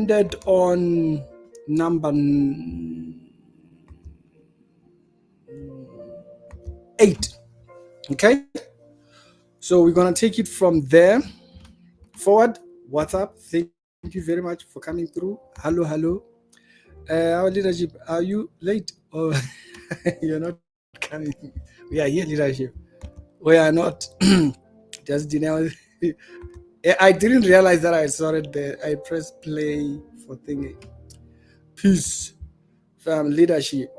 ended on number 8. Okay, so we're gonna take it from there forward. What's up? Thank you very much for coming through. Hello. Our leadership, are you late? Oh, you're not coming. We are here, leadership. We are not. Just didn't. I didn't realize that I saw it there. I pressed play for thingy. Peace, fam, leadership.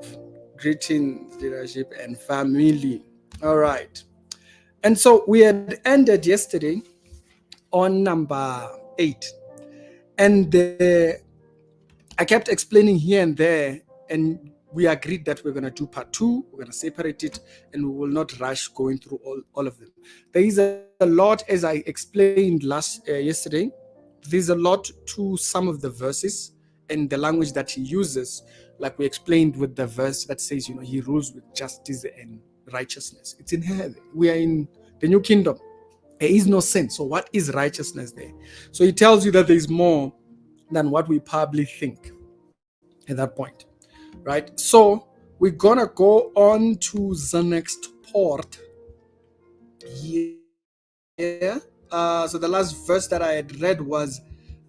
Greetings, leadership and family. All right. And so we had ended yesterday on number 8. And I kept explaining here and there, and we agreed that we're going to do part 2. We're going to separate it, and we will not rush going through all of them. There is a lot, as I explained yesterday, there's a lot to some of the verses and the language that he uses, like we explained with the verse that says, he rules with justice and righteousness. It's in heaven. We are in the new kingdom. There is no sin. So what is righteousness there? So he tells you that there is more than what we probably think at that point, right? So we're gonna go on to the next part here. So the last verse that I had read was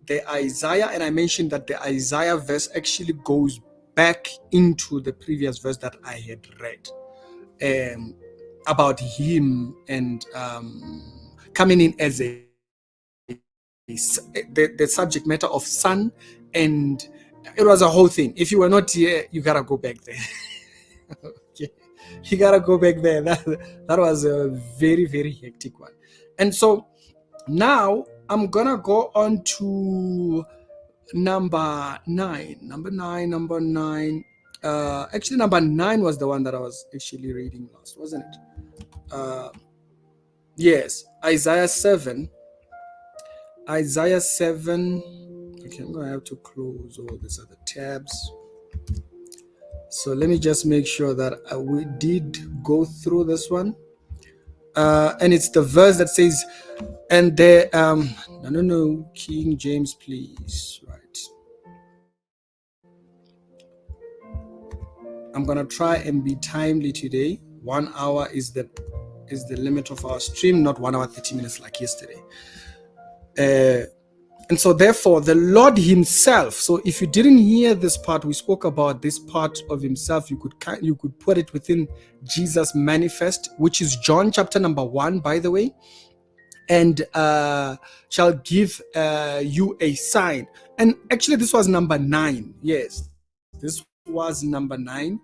the Isaiah, and I mentioned that the Isaiah verse actually goes back into the previous verse that I had read about him and coming in as the subject matter of son, and it was a whole thing. If you were not here, you gotta go back there. Okay. You gotta go back there. That was a very, very hectic one. And so now I'm gonna go on to number 9. Number 9. Actually, number 9 was the one that I was actually reading last, wasn't it? Yes, Isaiah 7. Isaiah 7. Okay, I'm gonna have to close all these other tabs. So let me just make sure that we did go through this one. And it's the verse that says, and there, no, King James, please. Right. I'm gonna try and be timely today. 1 hour is the limit of our stream, not 1 hour 30 minutes like yesterday. And so therefore the Lord himself, so if you didn't hear this part, we spoke about this part of himself, you could put it within Jesus manifest, which is John chapter number 1, by the way, and shall give you a sign. And actually this was number 9. Yes, this was number 9,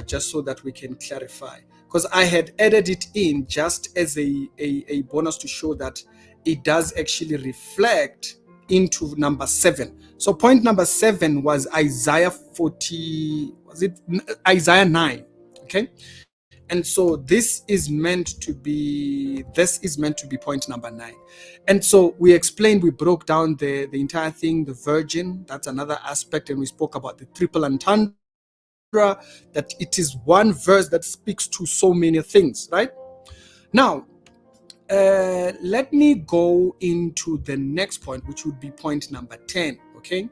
just so that we can clarify, because I had added it in just as a bonus to show that it does actually reflect into number 7. So point number 7 was Isaiah 40, was it Isaiah 9? Okay. And so this is meant to be point number 9. And so we explained, we broke down the entire thing, the virgin, that's another aspect, and we spoke about the triple entendre, that it is one verse that speaks to so many things, right? Now, let me go into the next point, which would be point number 10. Okay.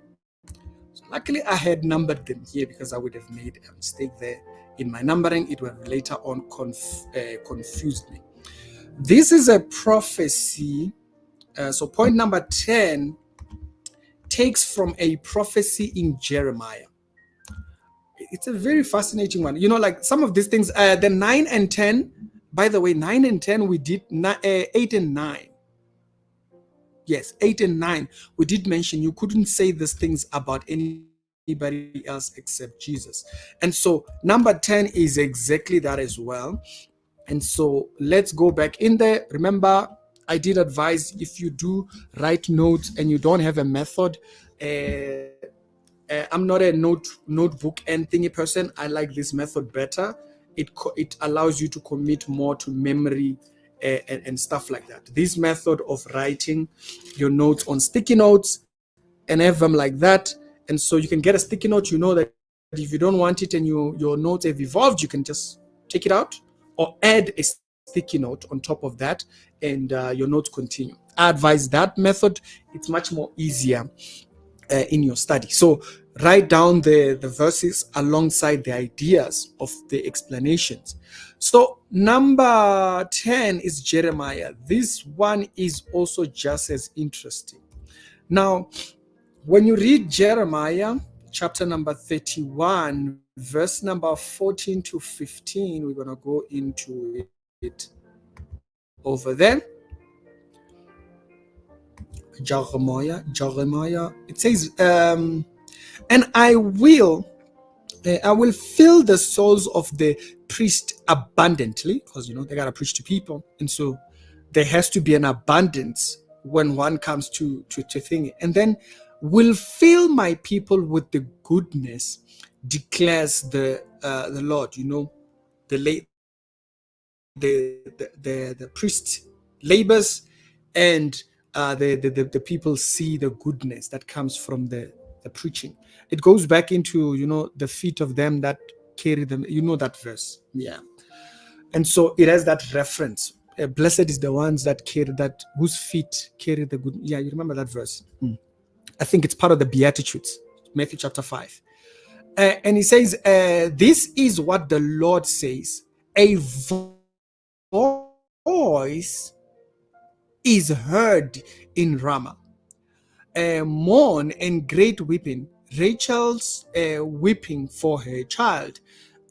So luckily, I had numbered them here because I would have made a mistake there in my numbering. It would have later on confused me. This is a prophecy. So point number 10 takes from a prophecy in Jeremiah. It's a very fascinating one. Like some of these things, the 9 and 10. By the way, 9 and 10, we did 8 and 9. Yes, 8 and 9. We did mention you couldn't say these things about anybody else except Jesus. And so number 10 is exactly that as well. And so let's go back in there. Remember, I did advise, if you do write notes and you don't have a method, I'm not a notebook and thingy person. I like this method better. It allows you to commit more to memory and stuff like that. This method of writing your notes on sticky notes and have them like that, and so you can get a sticky note, that if you don't want it and your notes have evolved, you can just take it out or add a sticky note on top of that, and your notes continue. I advise that method. It's much more easier in your study. So write down the verses alongside the ideas of the explanations. So number 10 is Jeremiah. This one is also just as interesting. Now, when you read Jeremiah chapter number 31, verse number 14 to 15, we're going to go into it over there. Jeremiah, it says, and I will fill the souls of the priest abundantly, because they gotta preach to people, and so there has to be an abundance when one comes to thing. And then will fill my people with the goodness, declares the Lord. The priest labors, and the people see the goodness that comes from the preaching. It goes back into the feet of them that carry them. That verse, yeah. And so it has that reference. Blessed is the ones that carry that, whose feet carry the good. Yeah, you remember that verse? I think it's part of the Beatitudes, Matthew chapter 5. And he says, this is what the Lord says: a voice is heard in Ramah, mourn and great weeping, Rachel's weeping for her child.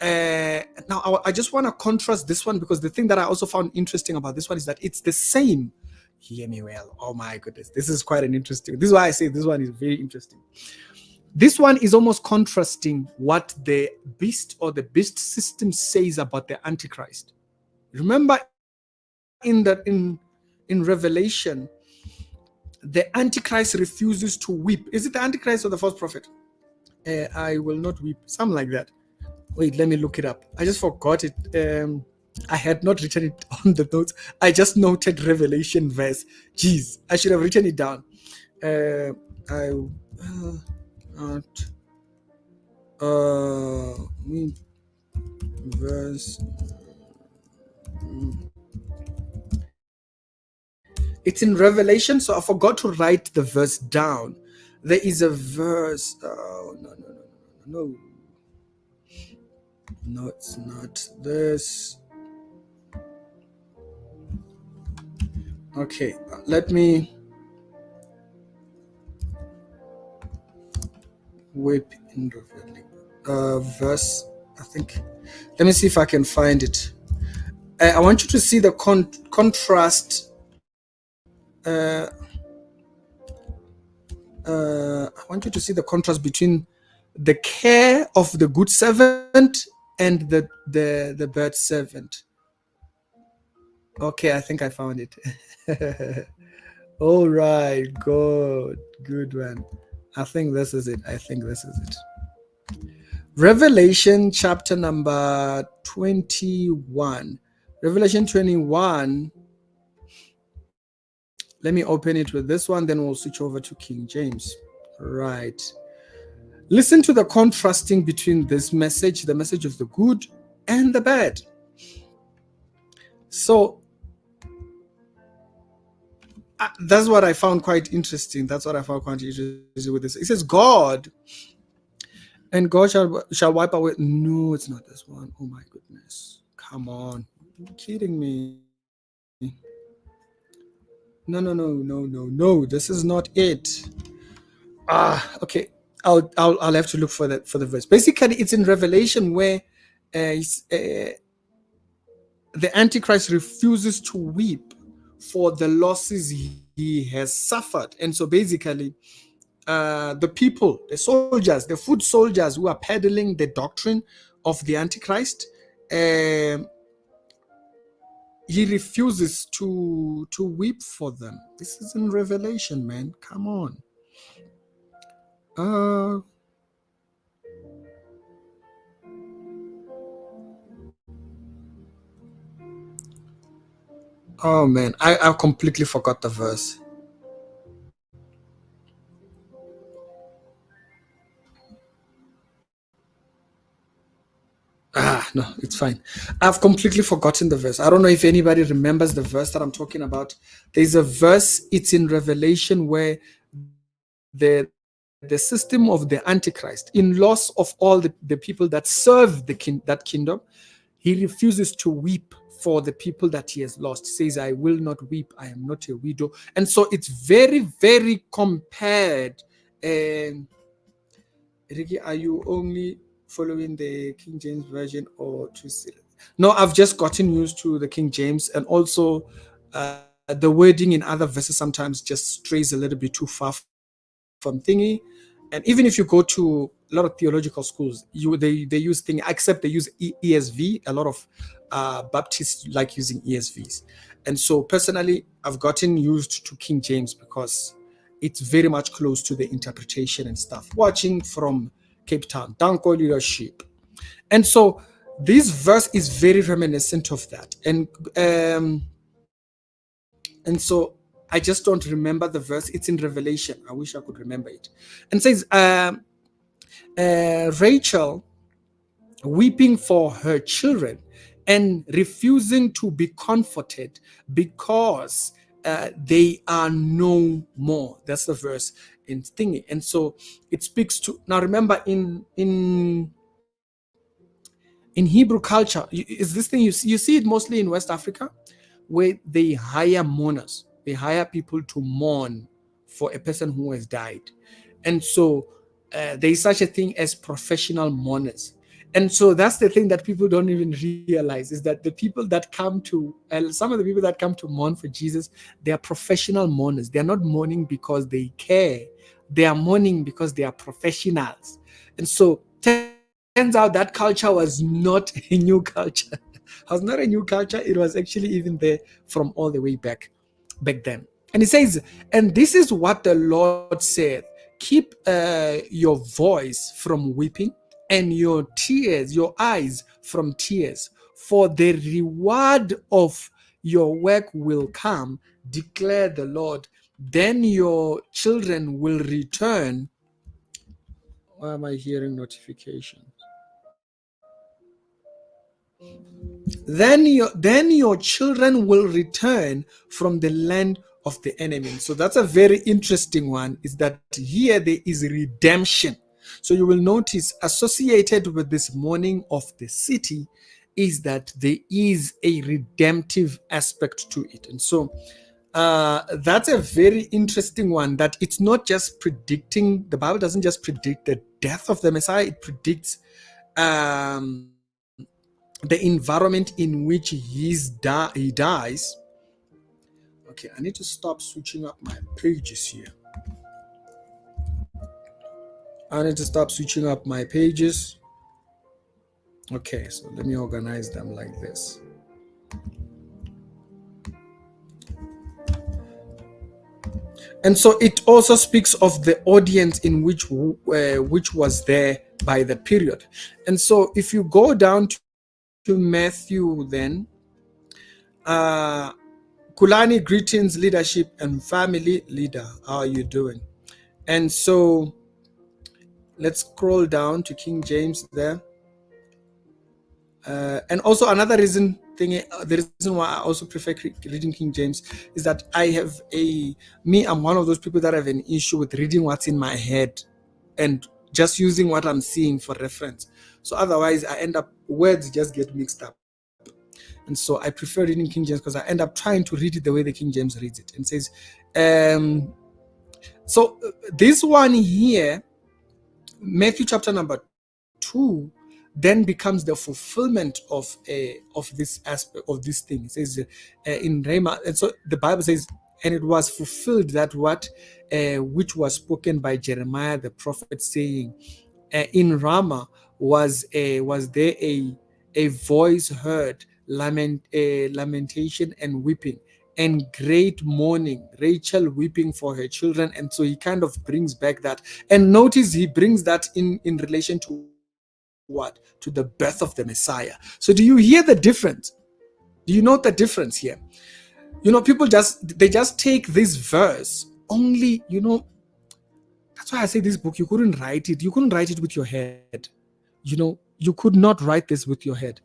Now, I just want to contrast this one, because the thing that I also found interesting about this one is that it's the same. Hear me well. Oh my goodness, this is quite an interesting. This is why I say this one is very interesting. This one is almost contrasting what the beast or the beast system says about the Antichrist. Remember, in Revelation, the Antichrist refuses to weep. Is it the Antichrist or the false prophet? I will not weep. Something like that. Wait, let me look it up. I just forgot it. I had not written it on the notes. I just noted Revelation verse. Jeez, I should have written it down. Verse. It's in Revelation, so I forgot to write the verse down. There is a verse. Oh, no. No, it's not this. Okay, let me whip in verse. I think. Let me see if I can find it. I want you to see the contrast. I want you to see the contrast between the care of the good servant and the bad servant. Okay, I think I found it. All right, good one. I think this is it. Revelation chapter number 21. Revelation 21. Let me open it with this one, then we'll switch over to King James. Right. Listen to the contrasting between this message, the message of the good and the bad. So that's what I found quite interesting. With this. It says, God shall wipe away. No, it's not this one. Oh my goodness. Come on. Are you kidding me? No. This is not it. Okay. I'll have to look for the verse. Basically, it's in Revelation where the Antichrist refuses to weep for the losses he has suffered. And so basically, the people, the soldiers, the foot soldiers who are peddling the doctrine of the Antichrist, he refuses to weep for them. This is in Revelation, man. Come on. Oh man, I completely forgot the verse. No, it's fine. I've completely forgotten the verse. I don't know if anybody remembers the verse that I'm talking about. There's a verse, it's in Revelation, where the the system of the Antichrist, in loss of all the people that serve that kingdom, he refuses to weep for the people that he has lost. He says, I will not weep, I am not a widow. And so it's very, very compared. And Ricky, are you only following the King James Version or to see? No, I've just gotten used to the King James, and also the wording in other verses sometimes just strays a little bit too far from thingy. And even if you go to a lot of theological schools, they use thing, except they use ESV. A lot of Baptists like using ESVs, and so personally, I've gotten used to King James because it's very much close to the interpretation and stuff. Watching from Cape Town, Danko leadership, and so this verse is very reminiscent of that, and so I just don't remember the verse. It's in Revelation. I wish I could remember it. And says, Rachel weeping for her children and refusing to be comforted because they are no more. That's the verse in thingy. And so it speaks to, now remember, in Hebrew culture, is this thing you see it mostly in West Africa, where they hire mourners. They hire people to mourn for a person who has died. And so there is such a thing as professional mourners. And so that's the thing that people don't even realize, is that the people that come to, some of the people that come to mourn for Jesus, they are professional mourners. They are not mourning because they care. They are mourning because they are professionals. And so turns out that culture was not a new culture. It was not a new culture. It was actually even there from all the way back then. And it says, and this is what the Lord said, keep your voice from weeping and your tears, your eyes from tears, for the reward of your work will come, declare the Lord. Then your children will return. Why am I hearing notifications? Then your children will return from the land of the enemy. So that's a very interesting one, is that here there is redemption. So you will notice associated with this mourning of the city is that there is a redemptive aspect to it. And so that's a very interesting one, that it's not just predicting, the Bible doesn't just predict the death of the Messiah, it predicts the environment in which he dies. Okay, I need to stop switching up my pages here. Okay, so let me organize them like this. And so it also speaks of the audience in which was there by the period. And so if you go down to Matthew, then Kulani, greetings, leadership and family leader. How are you doing? And so let's scroll down to King James there. And also another reason the reason why I also prefer reading King James is that I'm one of those people that have an issue with reading what's in my head and just using what I'm seeing for reference. So otherwise I end up, words just get mixed up. And so I prefer reading King James because I end up trying to read it the way the King James reads it, and says, so this one here, Matthew chapter number 2, then becomes the fulfillment of this aspect of this thing. It says in Rhema, and so the Bible says, and it was fulfilled that which was spoken by Jeremiah the prophet, saying, in Ramah was there a voice heard, lamentation and weeping and great mourning, Rachel weeping for her children. And so he kind of brings back that, and notice he brings that in relation to what? To the birth of the Messiah. So do you hear the difference? Do you note the difference here? People just take this verse only, that's why I say this book, you couldn't write it with your head. You could not write this with your head,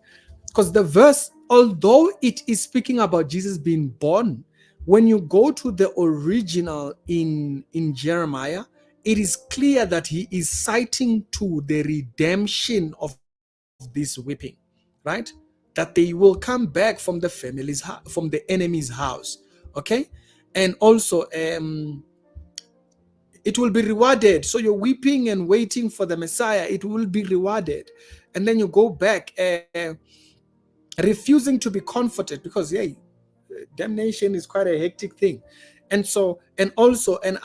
because the verse, although it is speaking about Jesus being born, when you go to the original in Jeremiah, it is clear that he is citing to the redemption of this whipping, right? That they will come back from the from the enemy's house, okay? And also, it will be rewarded. So you're weeping and waiting for the Messiah, it will be rewarded. And then you go back, refusing to be comforted, because hey, damnation is quite a hectic thing. And so, and also, and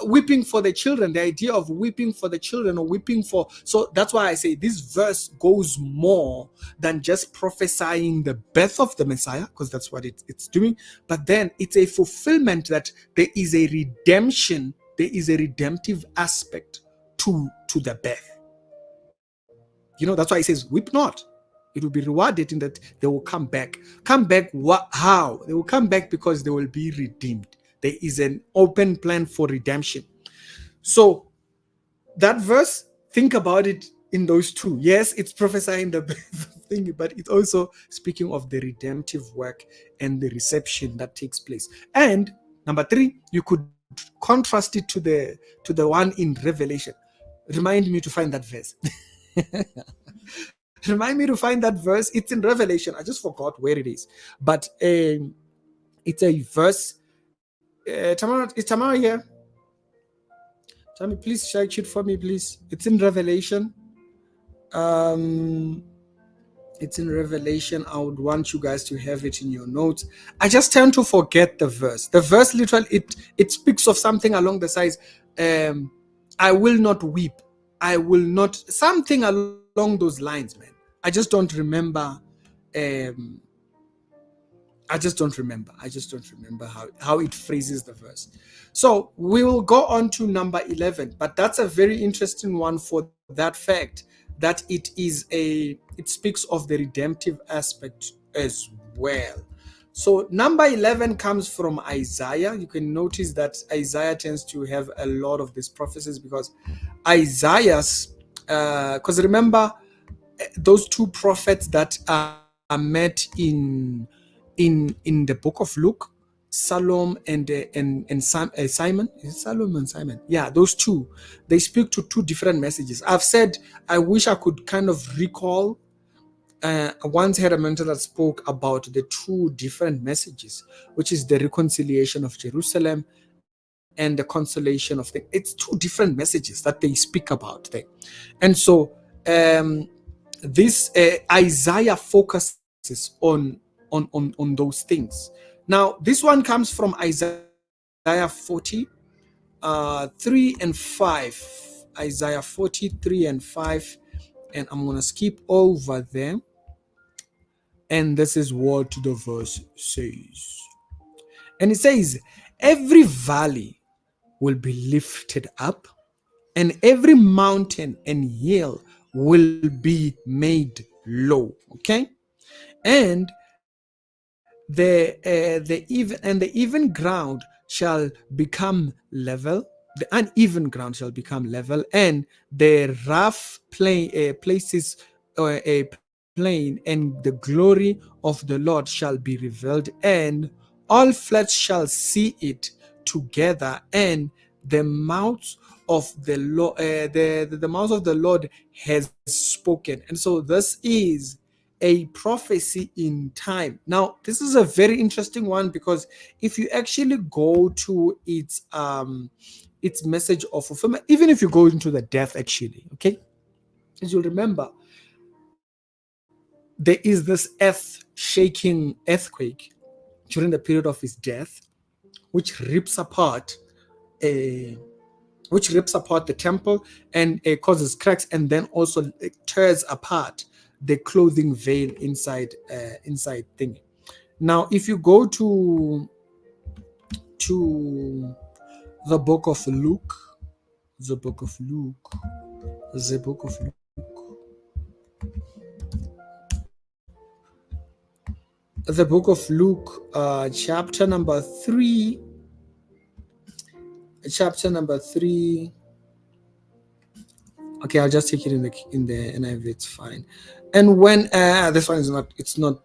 weeping for the children, the idea of weeping for the children, or weeping for, so that's why I say this verse goes more than just prophesying the birth of the Messiah, because that's what it's doing, but then it's a fulfillment that there is a redemption, there is a redemptive aspect to the birth. That's why it says weep not. It will be rewarded in that they will come back. What? How? They will come back because they will be redeemed. There is an open plan for redemption. So that verse, think about it in those two. Yes, it's prophesying the thing, but it's also speaking of the redemptive work and the reception that takes place. And number 3, you could contrast it to the one in Revelation. Remind me to find that verse. Remind me to find that verse. It's in Revelation. I just forgot where it is, but it's a verse. Tamara, is Tamara here? Tammy, please check it for me, please. It's in Revelation. It's in Revelation. I would want you guys to have it in your notes. I just tend to forget the verse. The verse literally, it speaks of something along the sides. I will not weep. I will not, something along those lines, man. I just don't remember. I just don't remember how it phrases the verse. So we will go on to number 11, but that's a very interesting one for that fact that it speaks of the redemptive aspect as well. So number 11 comes from Isaiah. You can notice that Isaiah tends to have a lot of these prophecies, because Isaiah's, because remember those two prophets that are met in the book of Luke, Salom and Simon. Is it Salom and Simon? Yeah, those two. They speak to two different messages. I've said I wish I could kind of recall. I once had a mentor that spoke about the two different messages, which is the reconciliation of Jerusalem and the consolation of things. It's two different messages that they speak about there. And so this Isaiah focuses on those things. Now, this one comes from Isaiah 40, 3 and 5. Isaiah 40, 3 and 5. And I'm going to skip over them. And this is what the verse says. And it says, every valley will be lifted up, and every mountain and hill will be made low. Okay? And the even ground shall become level, the uneven ground shall become level, and the rough places a plain, and the glory of the Lord shall be revealed, and all flesh shall see it together, and the mouth of the Lord, the mouth of the Lord has spoken. And so this is a prophecy in time. Now, this is a very interesting one, because if you actually go to its message of fulfillment, even if you go into the death, actually, okay, as you'll remember, there is this earth-shaking earthquake during the period of his death, which rips apart the temple and causes cracks, and then also tears apart the clothing veil inside thing. Now, if you go to the book of Luke, the book of Luke, chapter number 3. Okay, I'll just take it in the NIV. It's fine. And when this one is not, it's not.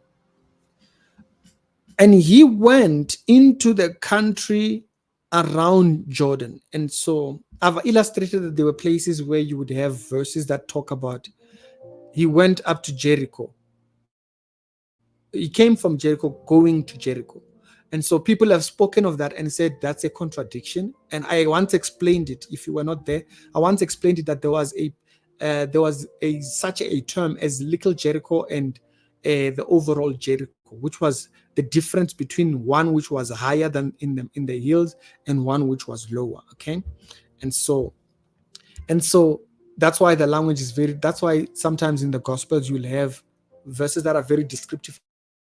And he went into the country around Jordan. And so I've illustrated that there were places where you would have verses that talk about he went up to Jericho. He came from Jericho going to Jericho. And so people have spoken of that and said that's a contradiction. And I once explained it. If you were not there, I once explained it that there was a such a term as little Jericho and the overall Jericho, which was the difference between one which was higher than in the hills and one which was lower. Okay, and so and so that's why the language is very. That's why sometimes in the Gospels you'll have verses that are very descriptive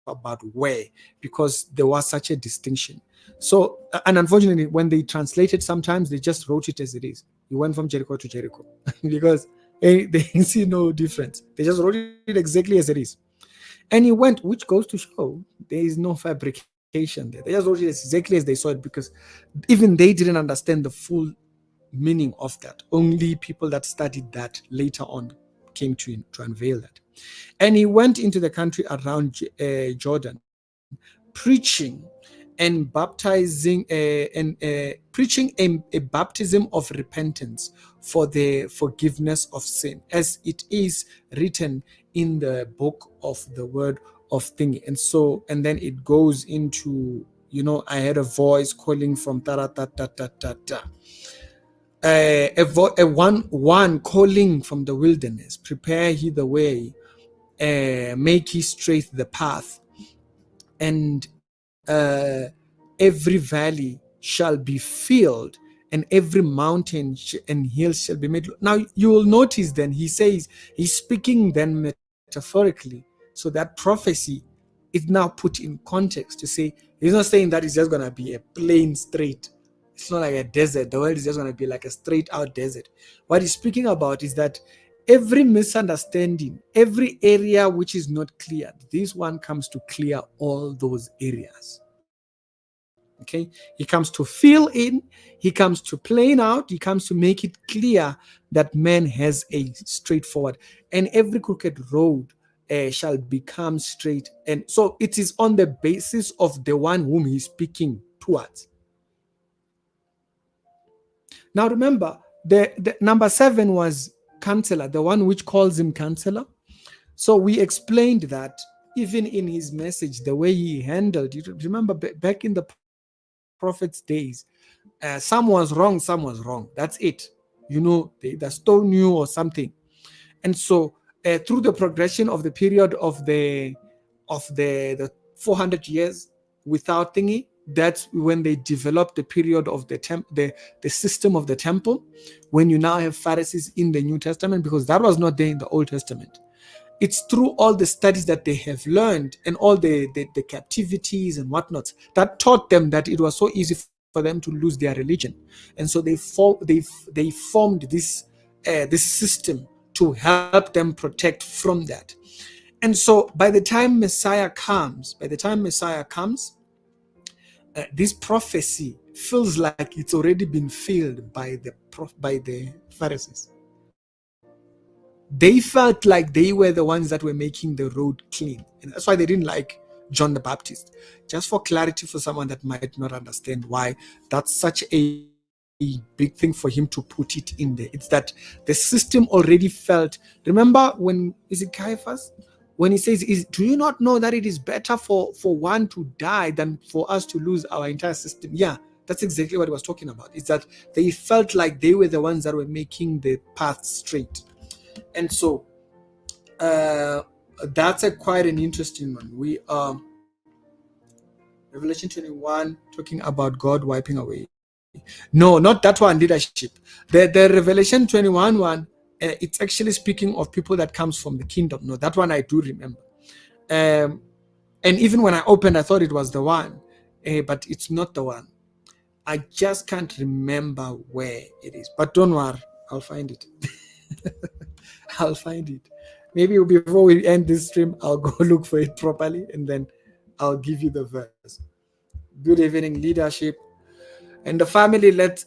about where, because there was such a distinction. So, and unfortunately, when they translated, sometimes they just wrote it as it is. He went from Jericho to Jericho because they see no difference. They just wrote it exactly as it is. And he went, which goes to show there is no fabrication there. They just wrote it exactly as they saw it because even they didn't understand the full meaning of that. Only people that studied that later on came to unveil that. And he went into the country around Jordan, preaching and baptizing preaching a baptism of repentance for the forgiveness of sin, as it is written in the book of the word of thing. And so, and then it goes into, I heard a voice calling from ta ta ta ta ta ta. One calling from the wilderness, prepare ye the way, make ye straight the path, and every valley shall be filled, and every mountain and hill shall be made. Now you will notice then he says he's speaking then metaphorically, so that prophecy is now put in context to say he's not saying that it's just going to be a plain straight. It's not like a desert. The world is just going to be like a straight out desert. What he's speaking about is that every misunderstanding, every area which is not cleared, this one comes to clear all those areas. Okay, he comes to fill in, he comes to plane out, he comes to make it clear that man has a straightforward, and every crooked road shall become straight. And so it is on the basis of the one whom he's speaking towards. Now remember, the number 7 was counselor, the one which calls him counselor. So we explained that even in his message, the way he handled it. Remember, back in the prophet's days, some was wrong, some was wrong. That's it. They either stone you or something. And so through the progression of the period of the 400 years without thingy, that's when they developed the period of the system of the temple, when you now have Pharisees in the New Testament, because that was not there in the Old Testament. It's through all the studies that they have learned and all the captivities and whatnot that taught them that it was so easy for them to lose their religion. And so they formed this system to help them protect from that. And so by the time Messiah comes, this prophecy feels like it's already been filled by the Pharisees. They felt like they were the ones that were making the road clean, and that's why they didn't like John the Baptist. Just for clarity, for someone that might not understand why that's such a big thing for him to put it in there, it's that the system already felt. Remember when, is it Caiaphas, when he says, do you not know that it is better for one to die than for us to lose our entire system? Yeah, that's exactly what he was talking about. It's that they felt like they were the ones that were making the path straight. And so that's quite an interesting one. We Revelation 21 talking about God wiping away. No, not that one, leadership. The Revelation 21 one, it's actually speaking of people that comes from the kingdom. No, that one I do remember. And even when I opened, I thought it was the one, but it's not the one. I just can't remember where it is. But don't worry, I'll find it. I'll find it. Maybe before we end this stream, I'll go look for it properly and then I'll give you the verse. Good evening, leadership. And the family, let's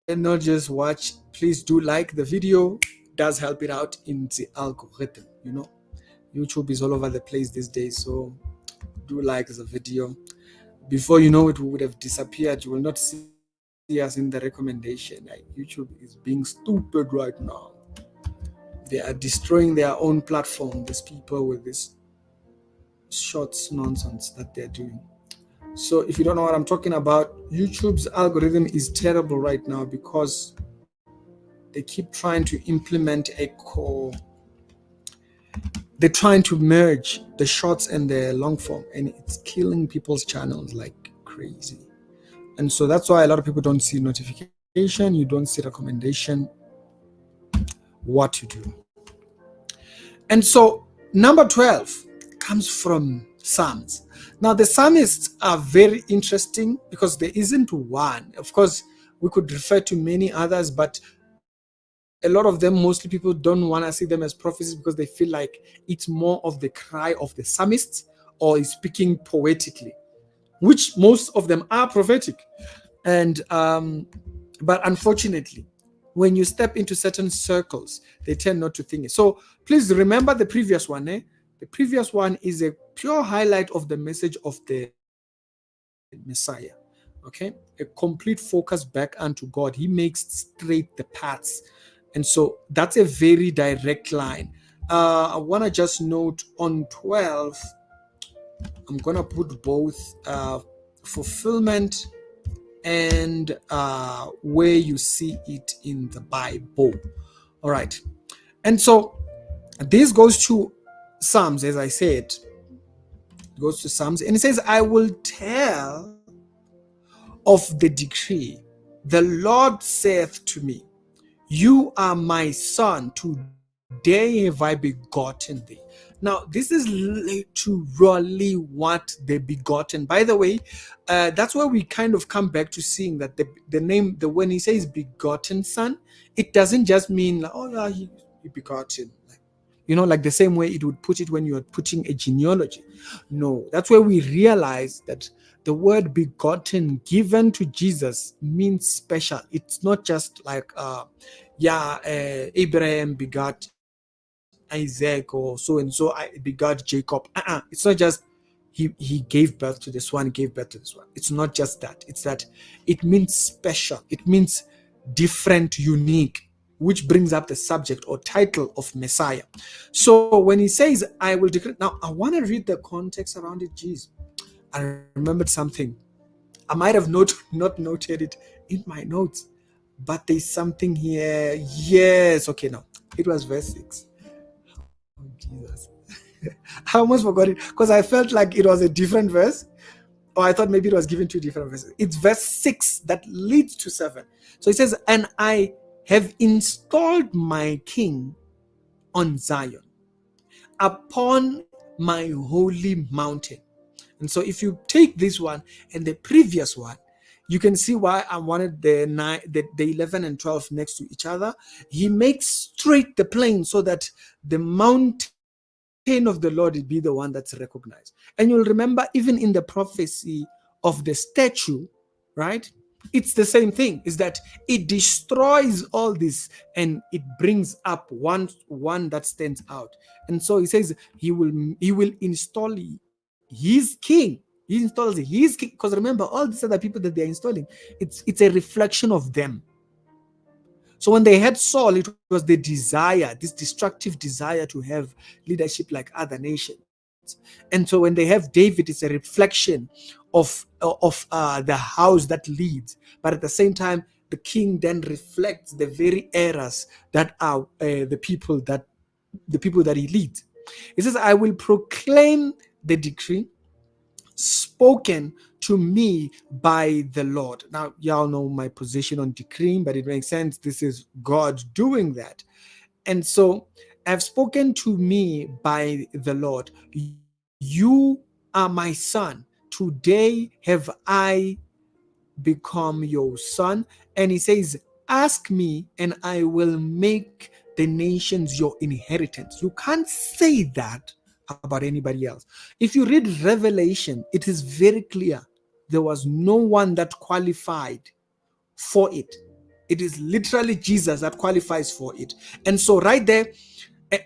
not just watch. Please do like the video. Does help it out in the algorithm. YouTube is all over the place these days. So do like the video. before you know it, we would have disappeared. You will not see us in the recommendation. Like, YouTube is being stupid right now. They are destroying their own platform, these people, with this shorts nonsense that they're doing. So if you don't know what I'm talking about, YouTube's algorithm is terrible right now because they keep trying to implement they're trying to merge the shorts and the long form, and it's killing people's channels like crazy. And so that's why a lot of people don't see notification, you don't see recommendation, what to do. And so number 12 comes from Psalms. Now the psalmists are very interesting because there isn't one. Of course, we could refer to many others, but a lot of them, mostly people don't want to see them as prophecies because they feel like it's more of the cry of the psalmists, or is speaking poetically, which most of them are prophetic. And but unfortunately, when you step into certain circles, they tend not to think it. So please remember the previous one. The previous one is a pure highlight of the message of the Messiah. Okay, a complete focus back unto God. He makes straight the paths. And so that's a very direct line. I want to just note on 12, I'm going to put both fulfillment and where you see it in the Bible. All right. And so this goes to Psalms, as I said. It goes to Psalms, and it says, I will tell of the decree. The Lord saith to me, you are my son, today have I begotten thee. Now, this is literally what they begotten. By the way, that's where we kind of come back to seeing that the name, when he says begotten son, it doesn't just mean like, oh yeah, he begotten. Like the same way it would put it when you are putting a genealogy. No, that's where we realize that the word begotten given to Jesus means special. It's not just like, Abraham begot Isaac, or so and so I begot Jacob. It's not just he gave birth to this one, gave birth to this one. It's not just that. It's that it means special. It means different, unique, which brings up the subject or title of Messiah. So when he says, I will decree, now I want to read the context around it. Jeez, I remembered something. I might have not noted it in my notes, but there's something here. Yes, okay, now it was verse 6. Oh, Jesus. I almost forgot it because I felt like it was a different verse, or I thought maybe it was given two different verses. It's verse 6 that leads to 7. So it says, and I have installed my king on Zion, upon my holy mountain. And so if you take this one and the previous one, you can see why I wanted the 11 and 12 next to each other. He makes straight the plain so that the mountain of the Lord will be the one that's recognized. And you'll remember, even in the prophecy of the statue, right? It's the same thing, is that it destroys all this and it brings up one that stands out. And so he says he will install his king. He installs his king, because remember, all these other people that they're installing, it's a reflection of them. So when they had Saul, it was the desire, this destructive desire to have leadership like other nations. And so when they have David, it's a reflection of the house that leads. But at the same time, the king then reflects the very errors that are the people that he leads. He says, I will proclaim the decree spoken to me by the Lord. Now, y'all know my position on decreeing, but it makes sense. This is God doing that. And so I've spoken to me by the Lord. You are my son. Today have I become your son. And he says, ask me and I will make the nations your inheritance. You can't say that about anybody else. If you read Revelation, it is very clear there was no one that qualified for it. It is literally Jesus that qualifies for it. And so right there,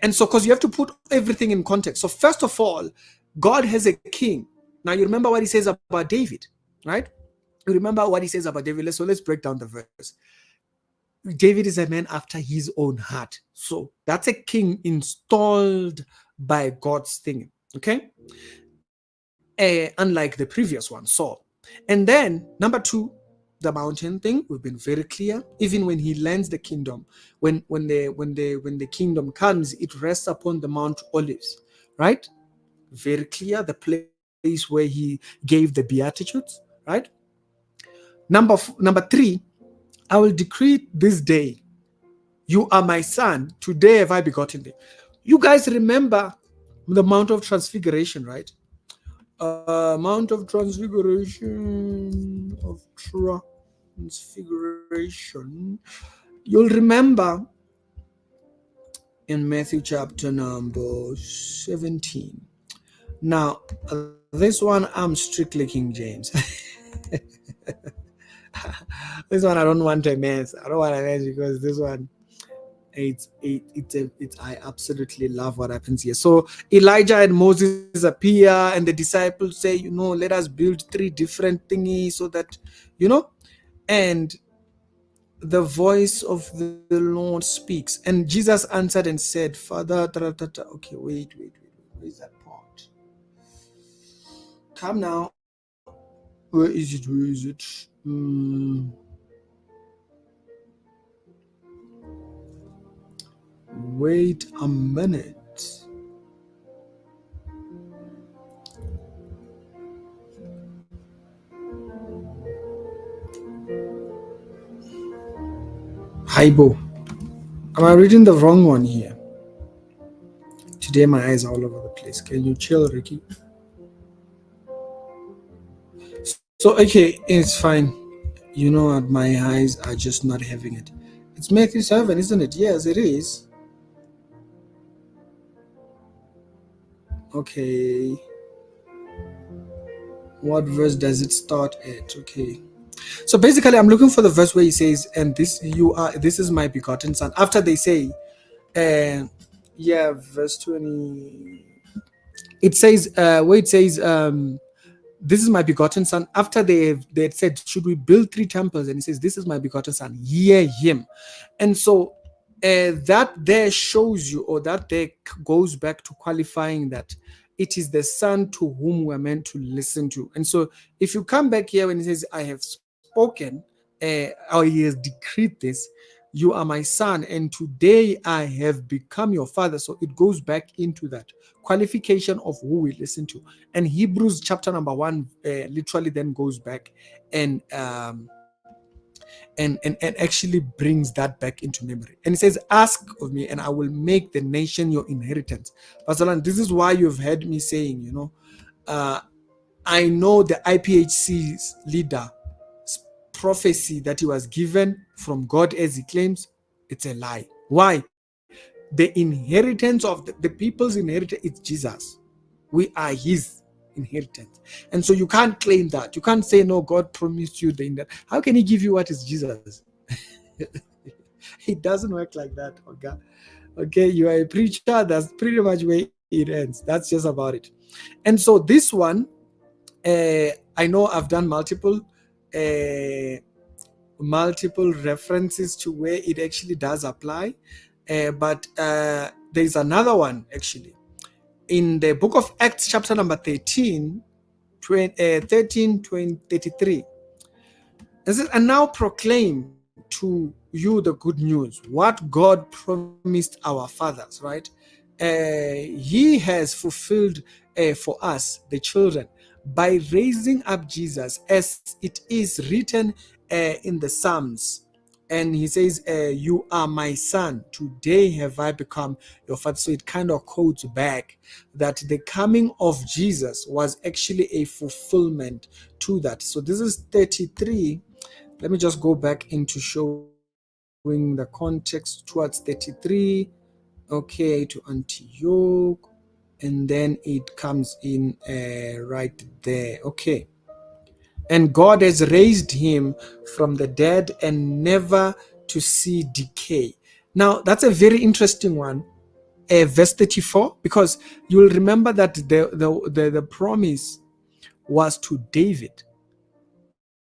and so because you have to put everything in context. So first of all, God has a king. Now you remember what he says about David, right? You remember what he says about David. So let's break down the verse. David is a man after his own heart. So that's a king installed by God's thing. Okay? Unlike the previous one, Saul. And then number two, the mountain thing, we've been very clear. Even when he lands the kingdom, when the kingdom comes, it rests upon the Mount Olives, right? Very clear, the place where he gave the Beatitudes, right? Number three, I will decree this day, you are my son, today have I begotten thee. You guys remember the Mount of Transfiguration, right? Mount of Transfiguration. You'll remember in Matthew chapter number 17. Now, this one, I'm strictly King James. This one, I don't want a mess. I don't want a mess because this one, I absolutely love what happens here. So Elijah and Moses appear, and the disciples say, let us build 3 different thingies so that, and the voice of the Lord speaks. And Jesus answered and said, Father, okay, wait, where's that part? Come now. Where is it? Wait a minute. Haibo. Am I reading the wrong one here? Today my eyes are all over the place. Can you chill, Ricky? So, okay, it's fine. You know what? My eyes are just not having it. It's Matthew 7, isn't it? Yes, it is. Okay. What verse does it start at? Okay. So basically, I'm looking for the verse where he says, "And this is my begotten son." After they say, verse 20. It says, where it says, "This is my begotten son." After they had said, "Should we build 3 temples?" And he says, "This is my begotten son. Hear him." And so that there shows you, or that there goes back to qualifying that it is the son to whom we're meant to listen to. And so if you come back here when he says, "I have spoken," or he has decreed this, "You are my son, and today I have become your father." So it goes back into that qualification of who we listen to. And Hebrews chapter number 1 literally then goes back and actually brings that back into memory. And it says, "Ask of me, and I will make the nation your inheritance." Pastor Lan, this is why you've heard me saying, I know the IPHC's leader prophecy that he was given from God, as he claims, it's a lie. Why? The inheritance of the people's inheritance is Jesus. We are his inheritance. And so you can't claim that. You can't say, "No, God promised you the inheritance." How can he give you what is Jesus? It doesn't work like that, okay? You are a preacher. That's pretty much where it ends. That's just about it. And so this one, I know I've done multiple references to where it actually does apply, but there's another one actually in the book of Acts chapter number 13, 33. It says, "And now proclaim to you the good news, what God promised our fathers," right? He has fulfilled for us, the children, by raising up Jesus, as it is written in the Psalms. And he says, "You are my son, today have I become your father." So it kind of quotes back that the coming of Jesus was actually a fulfillment to that. So this is 33. Let me just go back into showing the context towards 33. Okay, to Antioch. And then it comes in right there. Okay. "And God has raised him from the dead, and never to see decay." Now, that's a very interesting one. Verse 34, because you will remember that the promise was to David.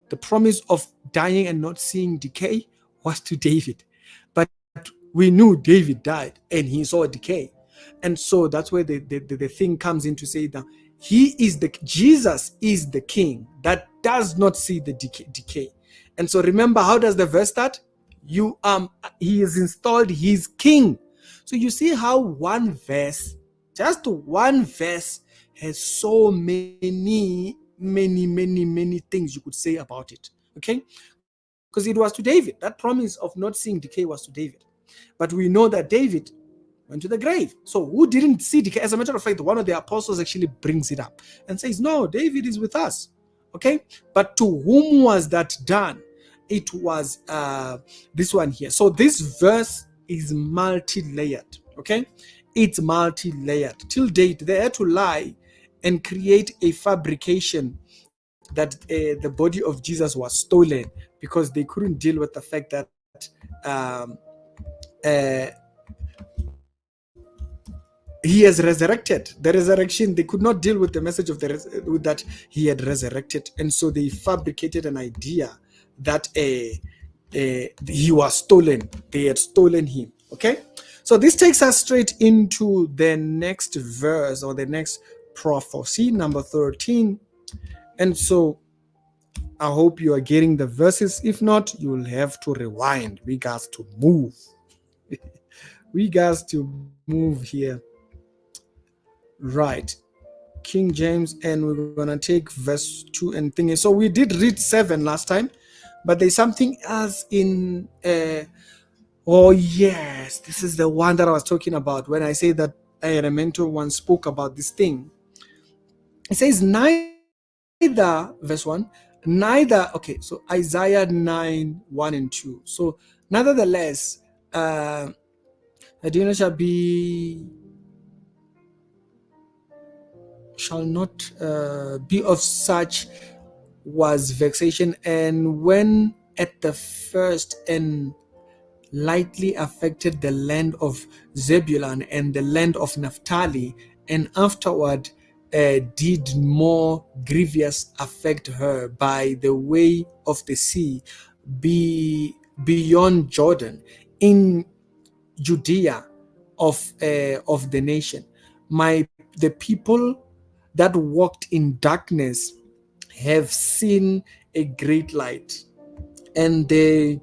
The promise of dying and not seeing decay was to David. But we knew David died and he saw decay. And so that's where the thing comes in to say that Jesus is the king that does not see the decay. And so remember, how does the verse start? He is installed, he's king. So you see how just one verse has so many things you could say about it. Okay? Because it was to David. That promise of not seeing decay was to David. But we know that David went to the grave. So who didn't see decay? As a matter of fact, one of the apostles actually brings it up and says, no, David is with us. Okay? But to whom was that done? It was this one here. So this verse is multi-layered. Okay? It's multi-layered. Till date, they had to lie and create a fabrication that the body of Jesus was stolen, because they couldn't deal with the fact that he has resurrected. The resurrection, they could not deal with the message of that he had resurrected, and so they fabricated an idea that he was stolen. They had stolen him. Okay, so this takes us straight into the next verse, or the next prophecy, number 13. And so I hope you are getting the verses. If not, you will have to rewind. We got to move. We got to move here. Right. King James, and we're going to take verse 2 and thing. So we did read 7 last time, but there's something else in... oh, yes. This is the one that I was talking about when I say that a mentor once spoke about this thing. It says, neither, verse 1, neither, okay, so Isaiah 9, 1 and 2. So, nevertheless, the dinner shall not be of such was vexation, and when at the first and lightly affected the land of Zebulun and the land of Naphtali, and afterward did more grievous affect her by the way of the sea beyond Jordan, in Judea of the nation. The people that walked in darkness have seen a great light, and they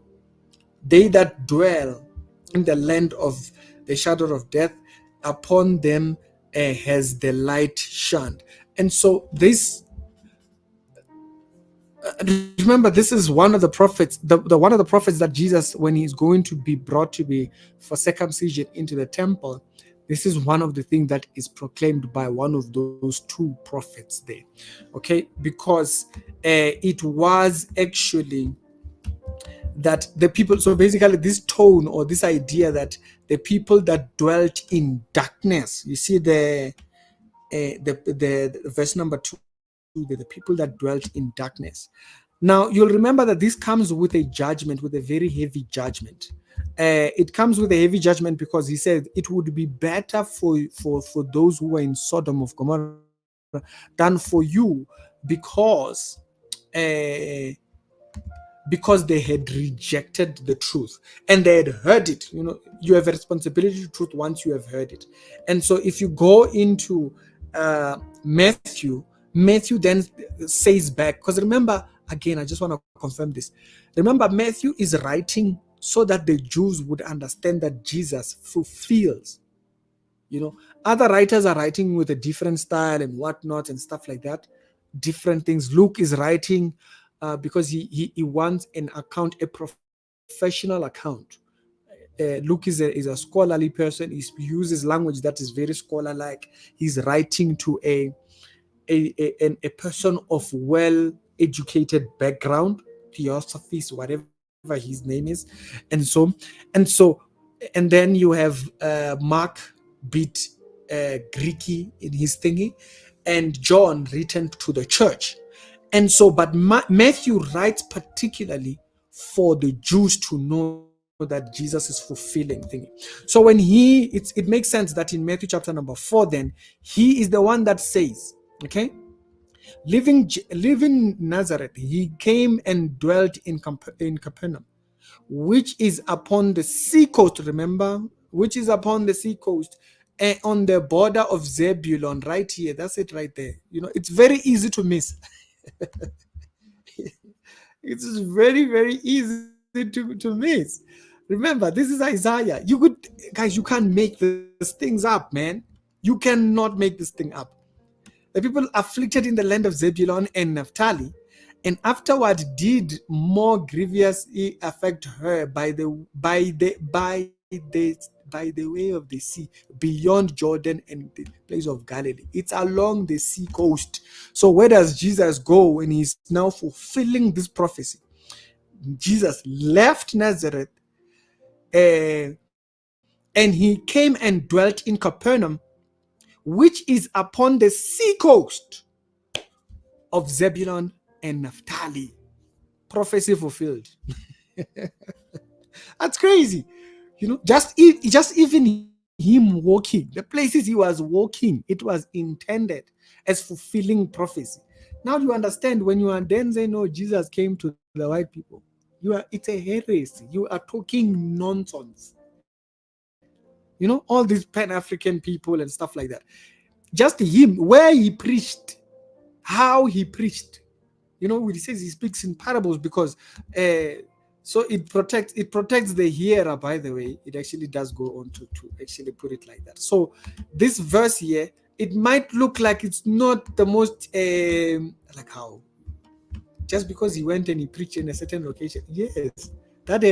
that dwell in the land of the shadow of death, upon them has the light shined. And so this, remember, this is one of the prophets, the one of the prophets that Jesus, when he's going to be brought to be for circumcision into the temple, this is one of the things that is proclaimed by one of those two prophets there. Okay, because it was actually that the people, so basically this tone or this idea that the people that dwelt in darkness, you see the verse number 2, the people that dwelt in darkness. Now you'll remember that this comes with a judgment, with a very heavy judgment. It comes with a heavy judgment because he said it would be better for those who were in Sodom of Gomorrah than for you, because they had rejected the truth and they had heard it. You know, you have a responsibility to truth once you have heard it. And so if you go into Matthew then says back, because remember, again, I just want to confirm this. Remember, Matthew is writing so that the Jews would understand that Jesus fulfills. You know, other writers are writing with a different style and whatnot and stuff like that, different things. Luke is writing because he wants an account, a professional account. Luke is a scholarly person. He uses language that is very scholar-like. He's writing to a person of well-educated background, theosophist, whatever his name is, and then you have Mark, bit Greeky in his thingy, and John written to the church. And so, but Matthew writes particularly for the Jews to know that Jesus is fulfilling thingy. So when it makes sense that in Matthew chapter number 4, then he is the one that says, okay, Leaving Nazareth, he came and dwelt in Capernaum, which is upon the sea coast, remember? Which is upon the sea coast, on the border of Zebulun, right here. That's it right there. It's very easy to miss. It's very, very easy to miss. Remember, this is Isaiah. Guys, you can't make these things up, man. You cannot make this thing up. The people afflicted in the land of Zebulun and Naphtali, and afterward did more grievously affect her by the way of the sea, beyond Jordan and the place of Galilee. It's along the sea coast. So where does Jesus go when he's now fulfilling this prophecy? Jesus left Nazareth, and he came and dwelt in Capernaum, which is upon the sea coast of Zebulun and Naphtali. Prophecy fulfilled. That's crazy. Just even him walking, the places he was walking, it was intended as fulfilling prophecy. Now you understand when you are then saying, no, Jesus came to the white people. It's a heresy. You are talking nonsense. All these Pan-African people and stuff like that. Just him, where he preached, how he preached. He says he speaks in parables because so it protects the hearer. By the way, it actually does go on to actually put it like that. So this verse here, it might look like it's not the most like how, just because he went and he preached in a certain location. Yes, it had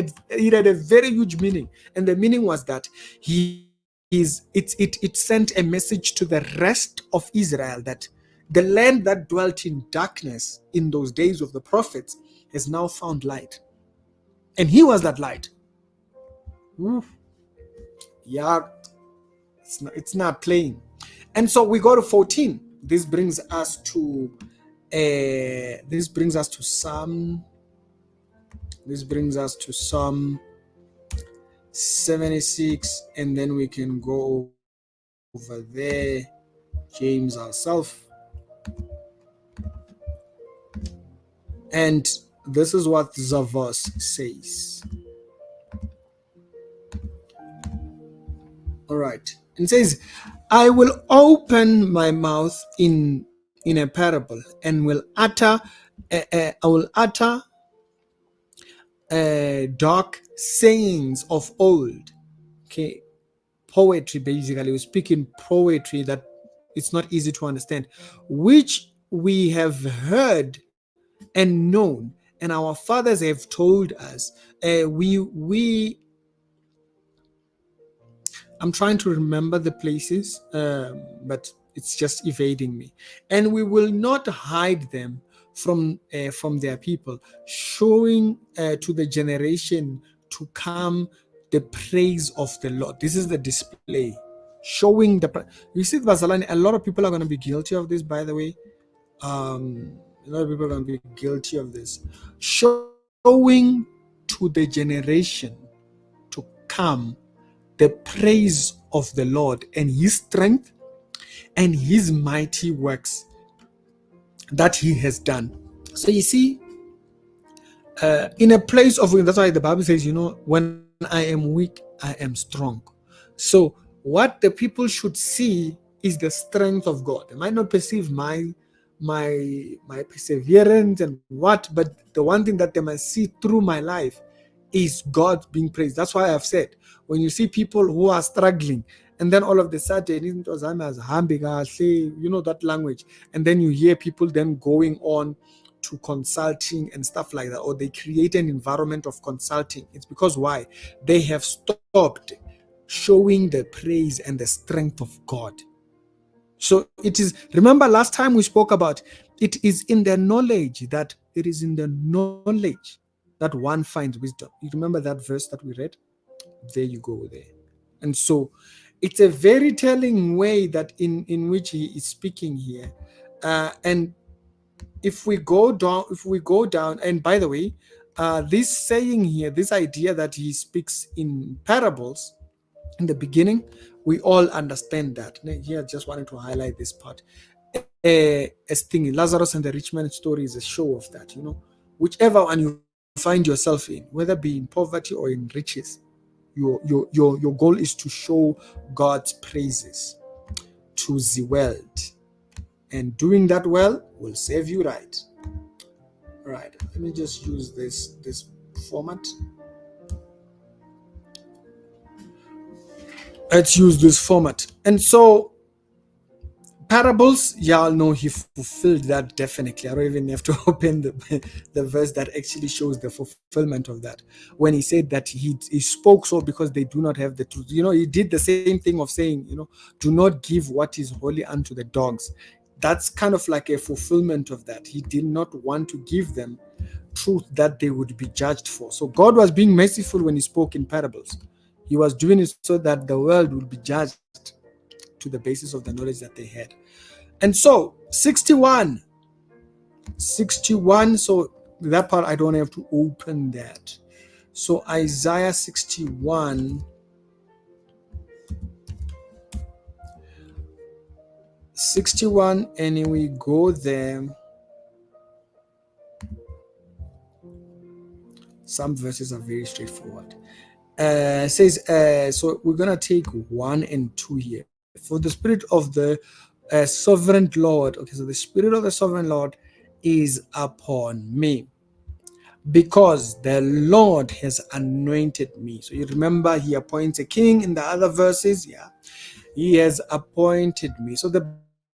a very huge meaning, and the meaning was that it sent a message to the rest of Israel that the land that dwelt in darkness in those days of the prophets has now found light, and he was that light. Ooh. Yeah, it's not playing. And so we go to 14. This brings us to Psalm 76, and then we can go over there, James ourselves. And this is what the verse says. All right. It says, I will open my mouth in a parable and will utter dark sayings of old. Okay. Poetry, basically. We're speaking poetry that it's not easy to understand, which we have heard and known, and our fathers have told us. I'm trying to remember the places, but it's just evading me. And we will not hide them from their people, showing to the generation to come the praise of the Lord. This is the display, showing you see, Vasalani, a lot of people are going to be guilty of this, by the way. A lot of people are going to be guilty of this, showing to the generation to come the praise of the Lord and his strength and his mighty works that he has done. So you see, in a place of, that's why the Bible says, when I am weak, I am strong. So what the people should see is the strength of God. They might not perceive my perseverance and what, but the one thing that they must see through my life is God being praised. That's why I've said, when you see people who are struggling, and then all of the sudden, you know that language, and then you hear people then going on to consulting and stuff like that, or they create an environment of consulting. It's because why? They have stopped showing the praise and the strength of God. So it is, remember last time we spoke about, it is in the knowledge that one finds wisdom. You remember that verse that we read? There you go there. And so it's a very telling way that in which he is speaking here. And if we go down, and by the way, this saying here, this idea that he speaks in parables in the beginning, we all understand that. Here, I just wanted to highlight this part. as thing. Lazarus and the rich man story is a show of that. Whichever one you find yourself in, whether be in poverty or in riches, your goal is to show God's praises to the world, and doing that well will save you. Right. Let me just use this format. Let's use this format. And so parables, y'all know he fulfilled that definitely. I don't even have to open the verse that actually shows the fulfillment of that. When he said that he spoke so because they do not have the truth. He did the same thing of saying, do not give what is holy unto the dogs. That's kind of like a fulfillment of that. He did not want to give them truth that they would be judged for. So God was being merciful when he spoke in parables. He was doing it so that the world would be judged to the basis of the knowledge that they had. And so 61, so that part I don't have to open that. So Isaiah 61, and we go there. Some verses are very straightforward. Says, so we're gonna take 1 and 2 here. For the Spirit of the sovereign Lord. Okay, so the Spirit of the sovereign Lord is upon me, because the Lord has anointed me. So you remember he appoints a king in the other verses. Yeah, he has appointed me. So the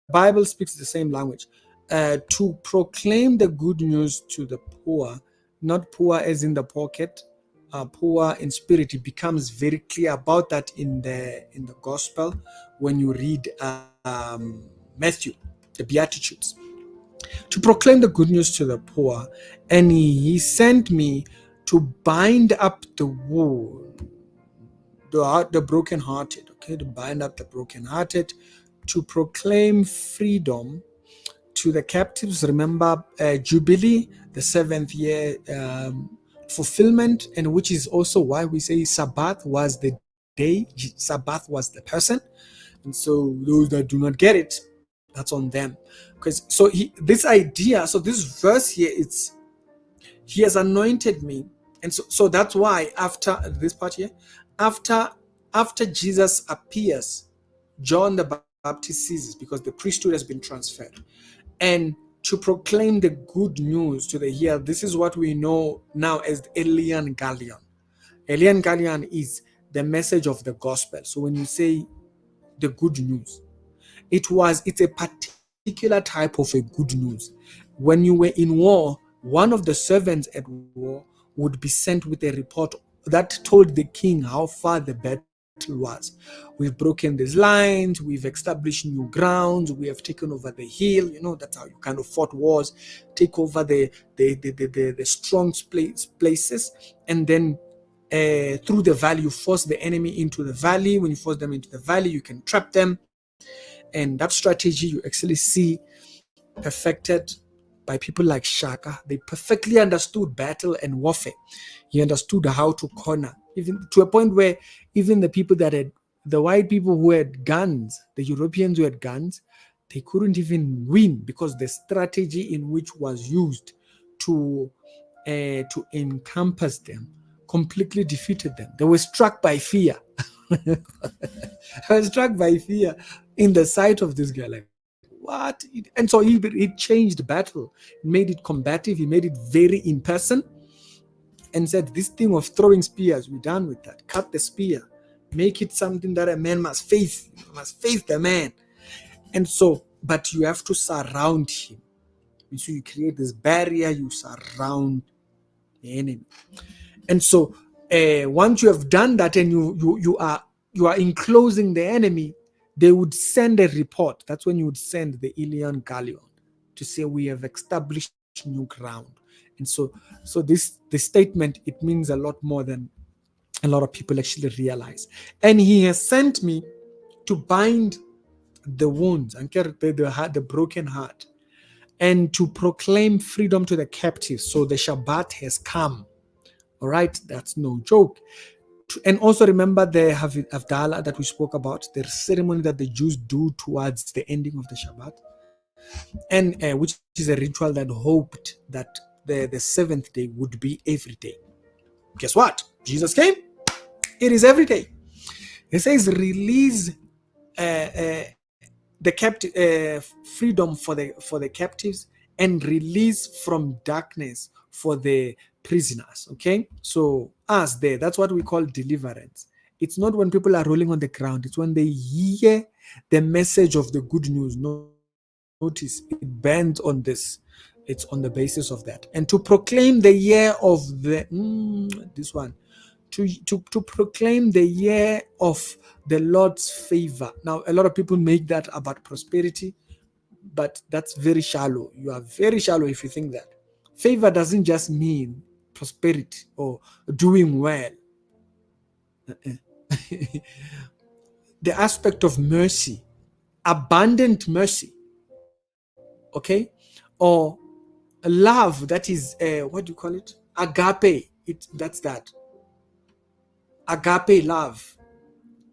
Bible speaks the same language. To proclaim the good news to the poor, not poor as in the pocket, poor in spirit. It becomes very clear about that in the gospel when you read Matthew, the Beatitudes. To proclaim the good news to the poor, and he sent me to bind up the wound, the brokenhearted. Okay, to bind up the brokenhearted, to proclaim freedom to the captives. Remember Jubilee, the 7th year fulfillment, and which is also why we say Sabbath was the day, Sabbath was the person. And so those that do not get it, that's on them. Because so this idea, so this verse here, it's he has anointed me. And so that's why after this part here, after Jesus appears, John the Baptist ceases because the priesthood has been transferred. And to proclaim the good news to the healed, this is what we know now as the Evangelion. Evangelion is the message of the gospel. So when you say the good news, it's a particular type of a good news. When you were in war, one of the servants at war would be sent with a report that told the king how far the battle was. We've broken these lines, we've established new grounds, we have taken over the hill. That's how you kind of fought wars. Take over the strong places, and then through the valley you force the enemy into the valley. When you force them into the valley, you can trap them. And that strategy you actually see perfected by people like Shaka. They perfectly understood battle and warfare. He understood how to corner, even to a point where even the people that had, the white people who had guns, the Europeans who had guns, they couldn't even win because the strategy in which was used to encompass them completely defeated them. They were struck by fear. I was struck by fear in the sight of this guy. Like, what? And so he changed battle, made it combative, he made it very in person, and said, this thing of throwing spears, we're done with that. Cut the spear, make it something that a man must face. You must face the man. And so, but you have to surround him. So you create this barrier, you surround the enemy. And so once you have done that and you are enclosing the enemy, they would send a report. That's when you would send the Evangelion to say we have established new ground. And so this statement, it means a lot more than a lot of people actually realize. And he has sent me to bind the wounds and the broken heart, and to proclaim freedom to the captives. So the Shabbat has come. All right, that's no joke. And also remember the Havdalah that we spoke about, the ceremony that the Jews do towards the ending of the Shabbat. and which is a ritual that hoped that the seventh day would be every day. Guess what? Jesus came. It is every day. It says release the freedom for the captives and release from darkness for the prisoners. Okay, so us there, that's what we call deliverance. It's not when people are rolling on the ground, it's when they hear the message of the good news. Notice it bends on this. It's on the basis of that. And to proclaim the year of the this one, to proclaim the year of the Lord's favor. Now, a lot of people make that about prosperity, but that's very shallow. You are very shallow if you think that. Favor doesn't just mean prosperity or doing well. The aspect of mercy, abundant mercy, okay, or love, that is what do you call it? Agape. That's that. Agape love.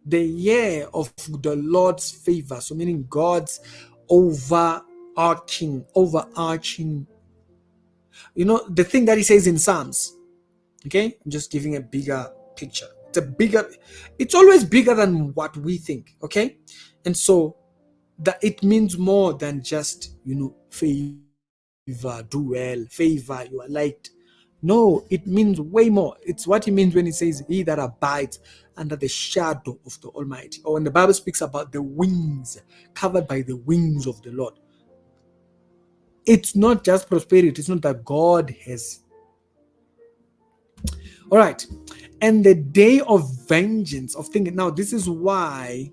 The year of the Lord's favor, so meaning God's overarching, the thing that he says in Psalms. Okay, I'm just giving a bigger picture. It's always bigger than what we think. Okay, and so that it means more than just favor, do well, favor, you are liked. No, it means way more. It's what he means when he says, he that abides under the shadow of the Almighty. Or when the Bible speaks about the wings, covered by the wings of the Lord. It's not just prosperity. It's not that God has. All right. And the day of vengeance, of thinking. Now, this is why,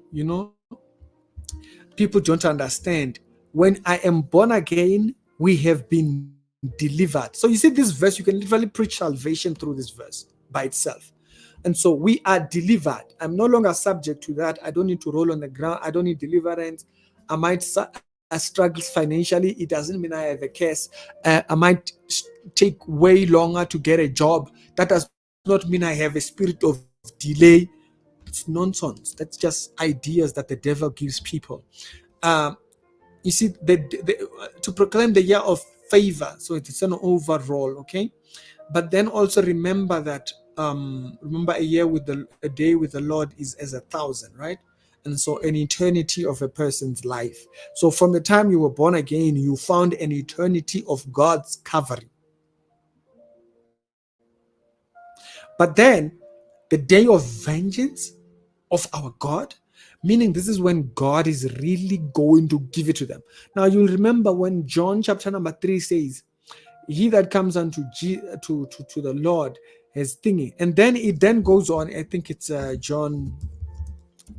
people don't understand. When I am born again, we have been delivered. So you see this verse, you can literally preach salvation through this verse by itself. And so we are delivered. I'm no longer subject to that. I don't need to roll on the ground. I don't need deliverance. I might struggle financially. It doesn't mean I have a case. I might take way longer to get a job. That does not mean I have a spirit of delay. It's nonsense. That's just ideas that the devil gives people. You see, to proclaim the year of favor, so it's an overall, okay? But then also remember that remember a day with the Lord is as 1,000, right? And so an eternity of a person's life. So from the time you were born again, you found an eternity of God's covering. But then the day of vengeance of our God, meaning this is when God is really going to give it to them. Now you'll remember when John chapter number 3 says, he that comes unto to the Lord has thingy. And then it then goes on, I think it's John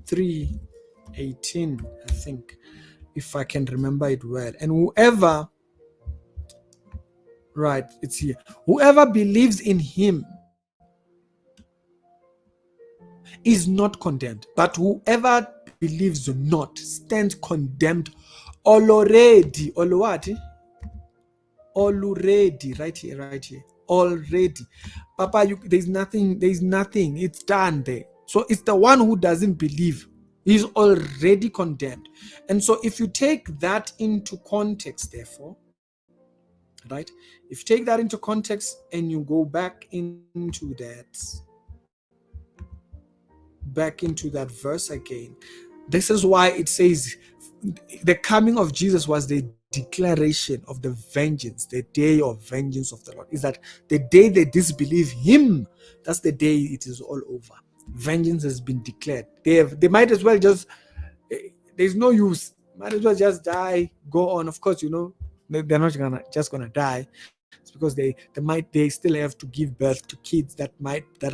3:18, I think, if I can remember it well. And whoever, right, it's here. Whoever believes in him is not condemned, but whoever believes not stands condemned already. Already, right here. Already. Papa, there's nothing, it's done there. So it's the one who doesn't believe. He's already condemned. And so if you take that into context, therefore, right? If you take that into context and you go back into that verse again, this is why it says the coming of Jesus was the declaration of the vengeance, the day of vengeance of the Lord. Is that the day they disbelieve him, that's the day it is all over. Vengeance has been declared. They might as well just, there's no use, might as well just die, go on. Of course, they're not just gonna die. It's because they still have to give birth to kids that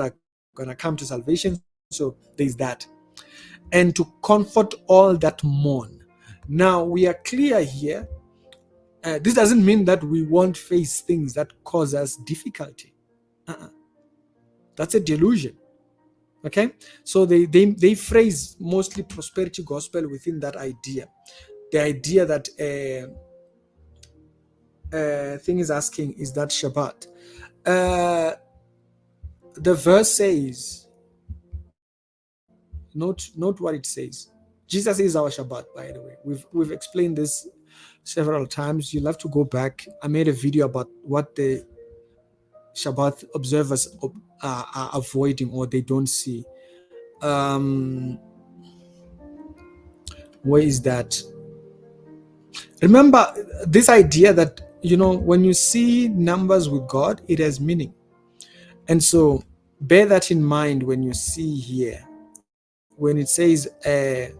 are gonna come to salvation. So there's that. And to comfort all that mourn. Now we are clear here. This doesn't mean that we won't face things that cause us difficulty. That's a delusion. Okay, so they phrase mostly prosperity gospel within that idea. The idea that thing is asking, is that Shabbat? The verse says, note what it says. Jesus is our Shabbat, by the way. We've explained this several times. You'll have to go back. I made a video about what the Shabbat observers are avoiding or they don't see. Where is that? Remember this idea that, when you see numbers with God, it has meaning. And so bear that in mind when you see here, when it says a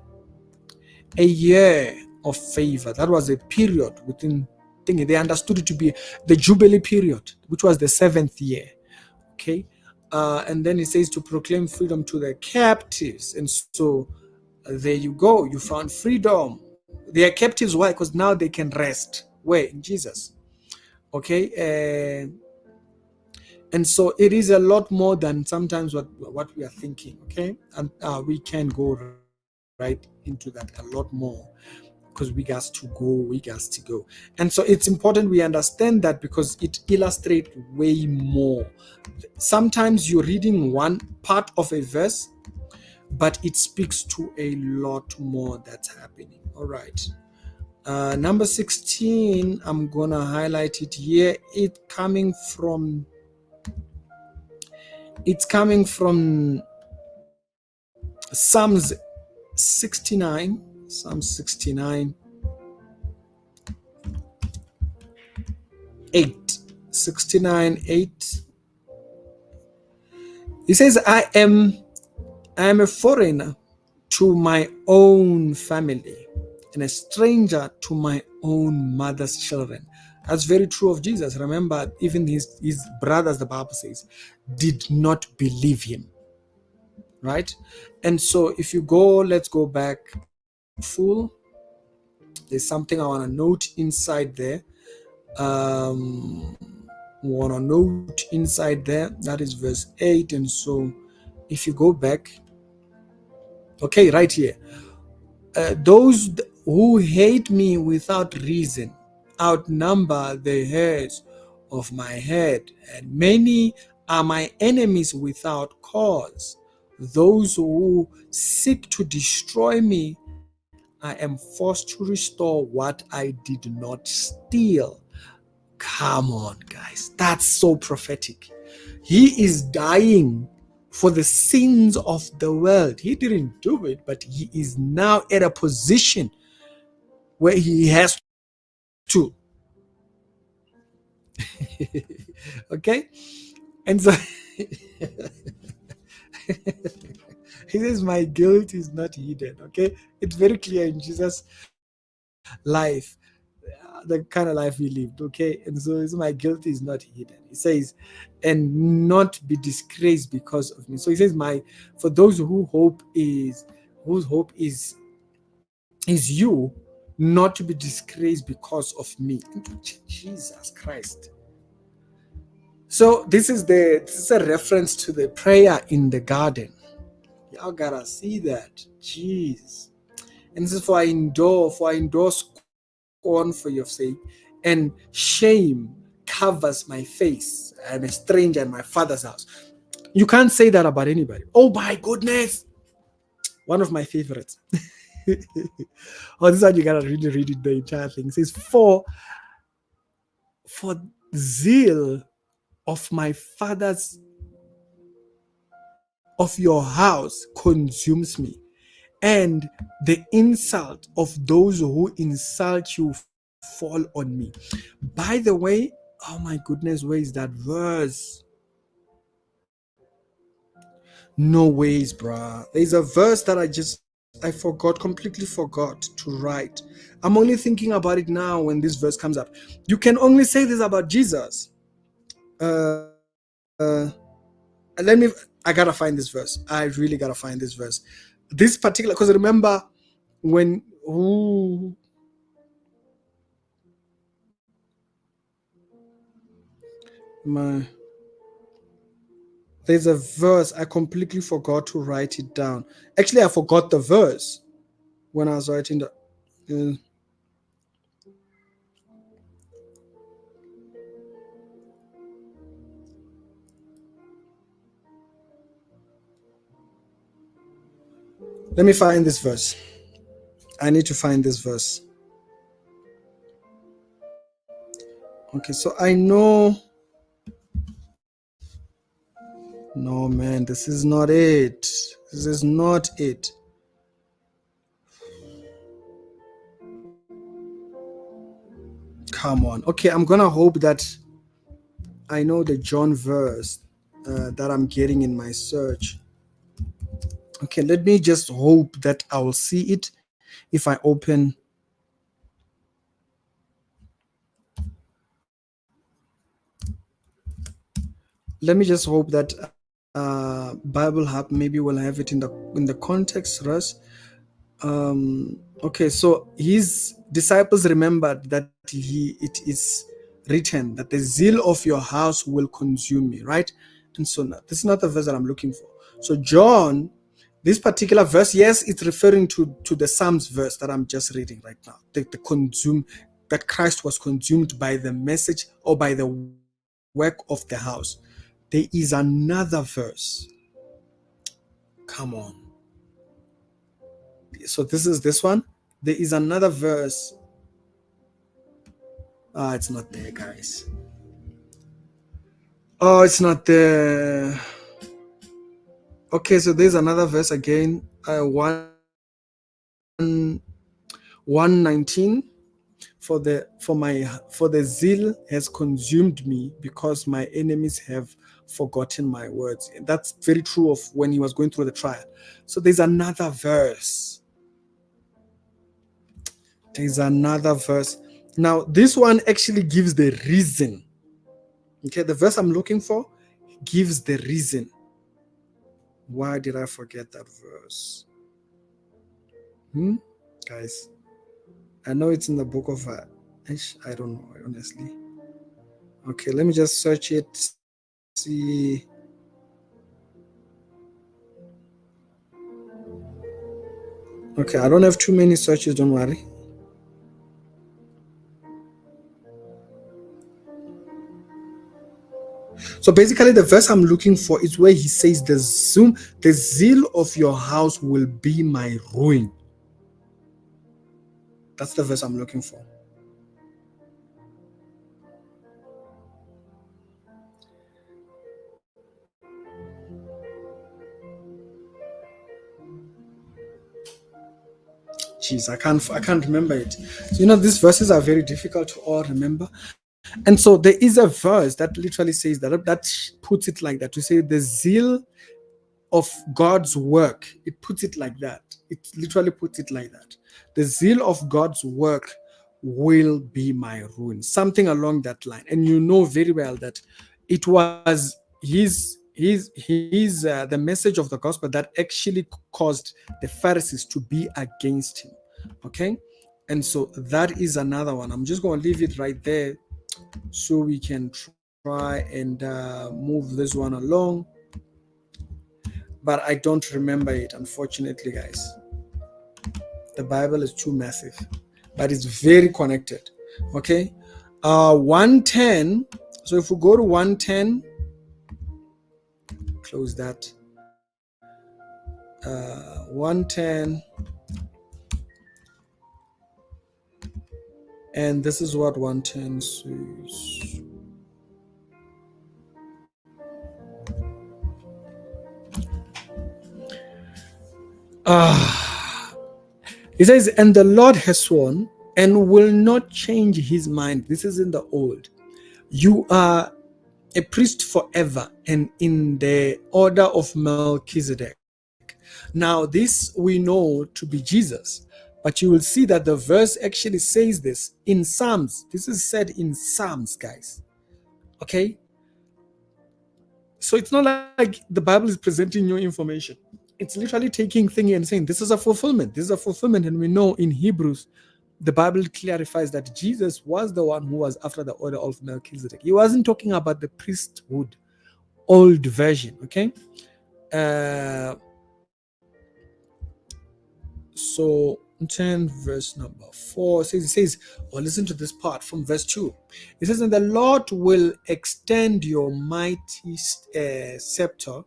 year of favor. That was a period within thinking. They understood it to be the Jubilee period, which was the 7th year. Okay. And then it says to proclaim freedom to the captives. And so there you go. You found freedom. They are captives. Why? Because now they can rest. Where? In Jesus. Okay. And so it is a lot more than sometimes what we are thinking. Okay. And we can go right into that a lot more, because we got to go. And so it's important we understand that, because it illustrates way more. Sometimes you're reading one part of a verse, but it speaks to a lot more that's happening. All right. Number 16, I'm gonna highlight it here. It's coming from Psalms 69. Psalm 69 8. 69 8. He says, I am a foreigner to my own family and a stranger to my own mother's children. That's very true of Jesus. Remember, even his brothers, the Bible says, did not believe him. Right? And so if you go, let's go back full. There's something I want to note inside there. That is verse 8. And so if you go back, okay, right here, those who hate me without reason outnumber the hairs of my head, and many are my enemies without cause. Those who seek to destroy me, I am forced to restore what I did not steal. Come on, guys. That's so prophetic. He is dying for the sins of the world. He didn't do it, but he is now at a position where he has to. Okay? And so he says, my guilt is not hidden. Okay? It's very clear in Jesus' life, the kind of life he lived. Okay? And so it's, my guilt is not hidden. He says, and not be disgraced because of me. So he says, for those whose hope is you, not to be disgraced because of me. Jesus Christ. So this is a reference to the prayer in the garden. Y'all gotta see that. Jeez. And this is for I endure scorn for your sake, and shame covers my face. I'm a stranger in my father's house. You can't say that about anybody. Oh my goodness. One of my favorites. Oh, this one you gotta really read it, the entire thing. It says, for zeal of my father's of your house consumes me, and the insult of those who insult you fall on me. By the way, oh my goodness, where is that verse? No ways, bruh. There's a verse that I completely forgot to write. I'm only thinking about it now when this verse comes up. You can only say this about Jesus. I gotta find this verse. I really gotta find this verse. This particular, because remember when there's a verse I completely forgot to write it down. Actually, I forgot the verse when I was writing the. Let me find this verse. I need to find this verse. Okay, so I know. No, man, this is not it. This is not it. Come on. Okay, I'm gonna hope that I know the John verse that I'm getting in my search. Okay, let me just hope that I will see it if I open. Let me just hope that Bible Hub maybe will have it in the context, Russ. Okay, so his disciples remembered that it is written that the zeal of your house will consume me, right? And so this is not the verse that I'm looking for. So John, this particular verse, yes, it's referring to the Psalms verse that I'm just reading right now. The consume that Christ was consumed by the message or by the work of the house. There is another verse. Come on. So this is this one. There is another verse. It's not there, guys. Oh, it's not there. Okay, so there's another verse again. 119. For the zeal has consumed me because my enemies have forgotten my words. And that's very true of when he was going through the trial. So there's another verse. Now this one actually gives the reason. Okay, the verse I'm looking for gives the reason. Why did I forget that verse? Guys, I know it's in the book of I don't know, honestly. Okay, let me just search it. See. Okay, I don't have too many searches, don't worry. So basically, the verse I'm looking for is where he says, the zeal of your house will be my ruin. That's the verse I'm looking for. Jeez, I can't remember it. So, these verses are very difficult to all remember. And so there is a verse that literally says that puts it like that. To say the zeal of God's work, it puts it like that. It literally puts it like that. The zeal of God's work will be my ruin. Something along that line. And you know very well that it was the message of the gospel that actually caused the Pharisees to be against him. Okay? And so that is another one. I'm just going to leave it right there so we can try and move this one along. But I don't remember it, unfortunately, guys. The Bible is too massive, but it's very connected. Okay, 110. So if we go to 110, close that. 110, and this is what 110 says. It says, and the Lord has sworn and will not change his mind. This is in the old. You are a priest forever and in the order of Melchizedek. Now, this we know to be Jesus, but you will see that the verse actually says this in Psalms. This is said in Psalms, guys. Okay? So it's not like the Bible is presenting new information. It's literally taking things and saying, this is a fulfillment. This is a fulfillment. And we know in Hebrews, the Bible clarifies that Jesus was the one who was after the order of Melchizedek. He wasn't talking about the priesthood, old version, okay? So 10 verse number 4 says, listen to this part from verse 2. It says, and the Lord will extend your mighty scepter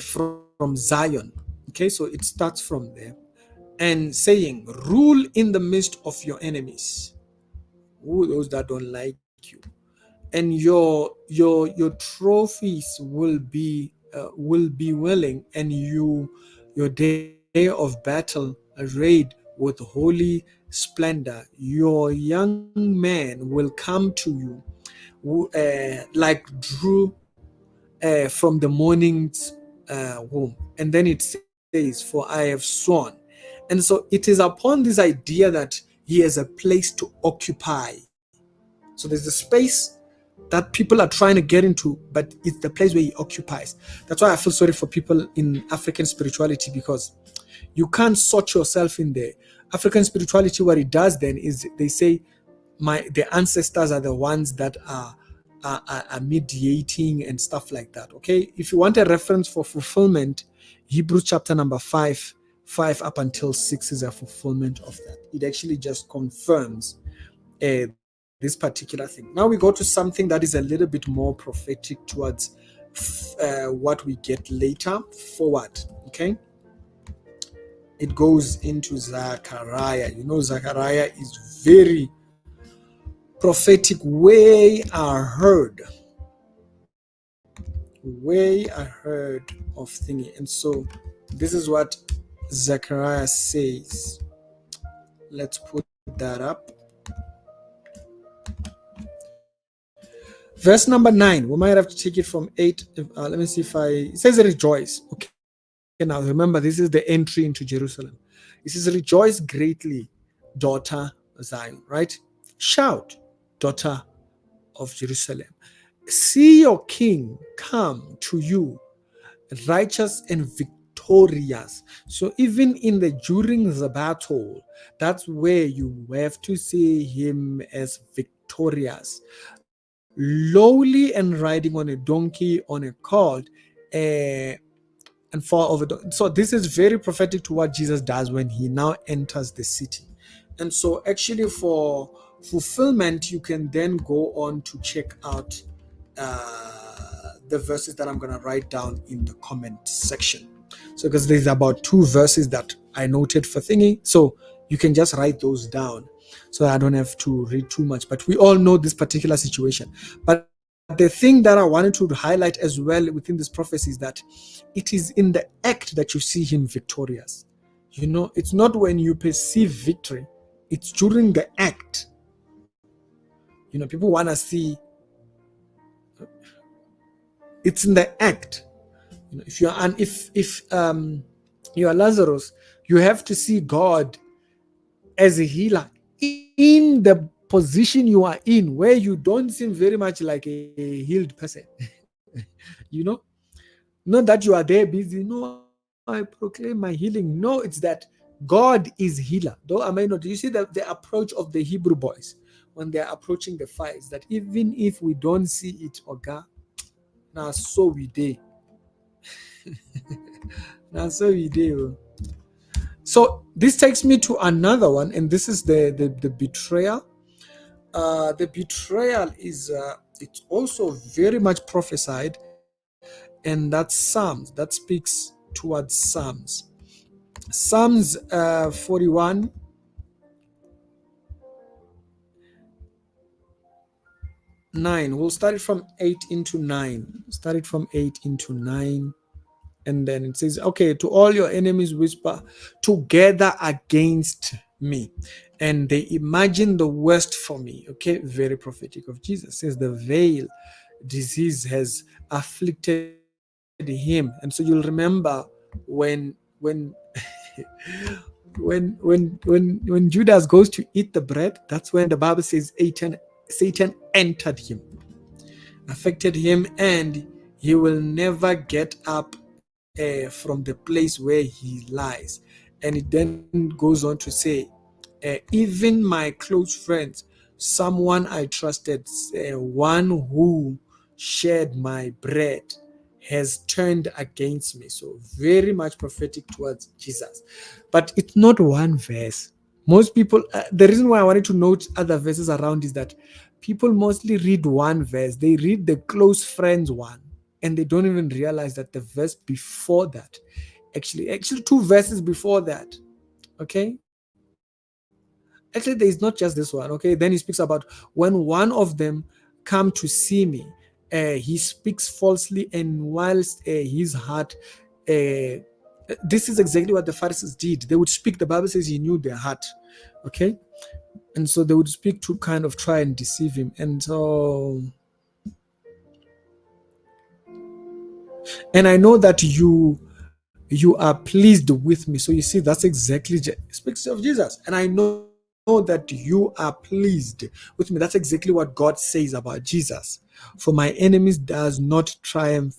from Zion. Okay, so it starts from there. And saying, rule in the midst of your enemies. Those that don't like and your trophies will be willing, and your day of battle arrayed with holy splendor. Your young man will come to you, like drew from the morning's womb. And then it says, for I have sworn. And so it is upon this idea that he has a place to occupy. So there's a space that people are trying to get into, but it's the place where he occupies. That's why I feel sorry for people in African spirituality, because you can't sort yourself in there. African spirituality, what it does then is they say the ancestors are the ones that are mediating and stuff like that. Okay, if you want a reference for fulfillment, Hebrews chapter number 5 up until 6 is a fulfillment of that. It actually just confirms this particular thing. Now we go to something that is a little bit more prophetic towards what we get later forward. Okay, it goes into Zechariah. You know, Zechariah is very prophetic, way ahead of thingy. And so this is what Zechariah says. Let's put that up. Verse number 9. We might have to take it from 8. Let me see if it says rejoice. Okay, now remember, this is the entry into Jerusalem. It says rejoice greatly, daughter Zion, right? Shout, daughter of Jerusalem. See your king come to you, righteous and victorious. So even during the battle, that's where you have to see him as victorious, lowly and riding on a donkey, on a colt, and far over. So this is very prophetic to what Jesus does when he now enters the city. And so actually for fulfillment, you can then go on to check out the verses that I'm going to write down in the comment section. So because there's about 2 verses that I noted for thingy, so you can just write those down so I don't have to read too much. But we all know this particular situation. But the thing that I wanted to highlight as well within this prophecy is that it is in the act that you see him victorious. You know, it's not when you perceive victory, it's during the act. You know, people want to see it's in the act. You know, if you're if you are Lazarus, you have to see God as a healer in the position you are in, where you don't seem very much like a healed person. You know, not that you are there busy. No, I proclaim my healing. No, it's that God is healer. Though am I not? Do you see the approach of the Hebrew boys when they are approaching the fires? That even if we don't see it, Oga, now so we day. Now so we do. So this takes me to another one, and this is the betrayal. The betrayal is it's also very much prophesied, and that's Psalms. That speaks towards Psalms. Psalms 41. 9. We'll start it from 8 into 9. Start it from 8 into 9. And then it says, okay, to all your enemies whisper together against me. And they imagine the worst for me. Okay, very prophetic of Jesus. It says the veil disease has afflicted him. And so you'll remember when when Judas goes to eat the bread, that's when the Bible says Satan entered him, affected him, and he will never get up from the place where he lies. And it then goes on to say, even my close friends, someone I trusted, one who shared my bread, has turned against me. So very much prophetic towards Jesus. But it's not one verse. Most people, the reason why I wanted to note other verses around is that people mostly read one verse. They read the close friends one, and they don't even realize that the verse before that, actually 2 verses before that, okay, Actually, there is not just this one. Okay, then he speaks about when one of them come to see me, he speaks falsely, and whilst his heart. This is exactly what the Pharisees did. They would speak. The Bible says he knew their heart. Okay, and so they would speak to kind of try and deceive him. And so, and I know that you are pleased with me. So you see, that's exactly speaks of Jesus. And I know that you are pleased with me. That's exactly what God says about Jesus. For my enemies does not triumph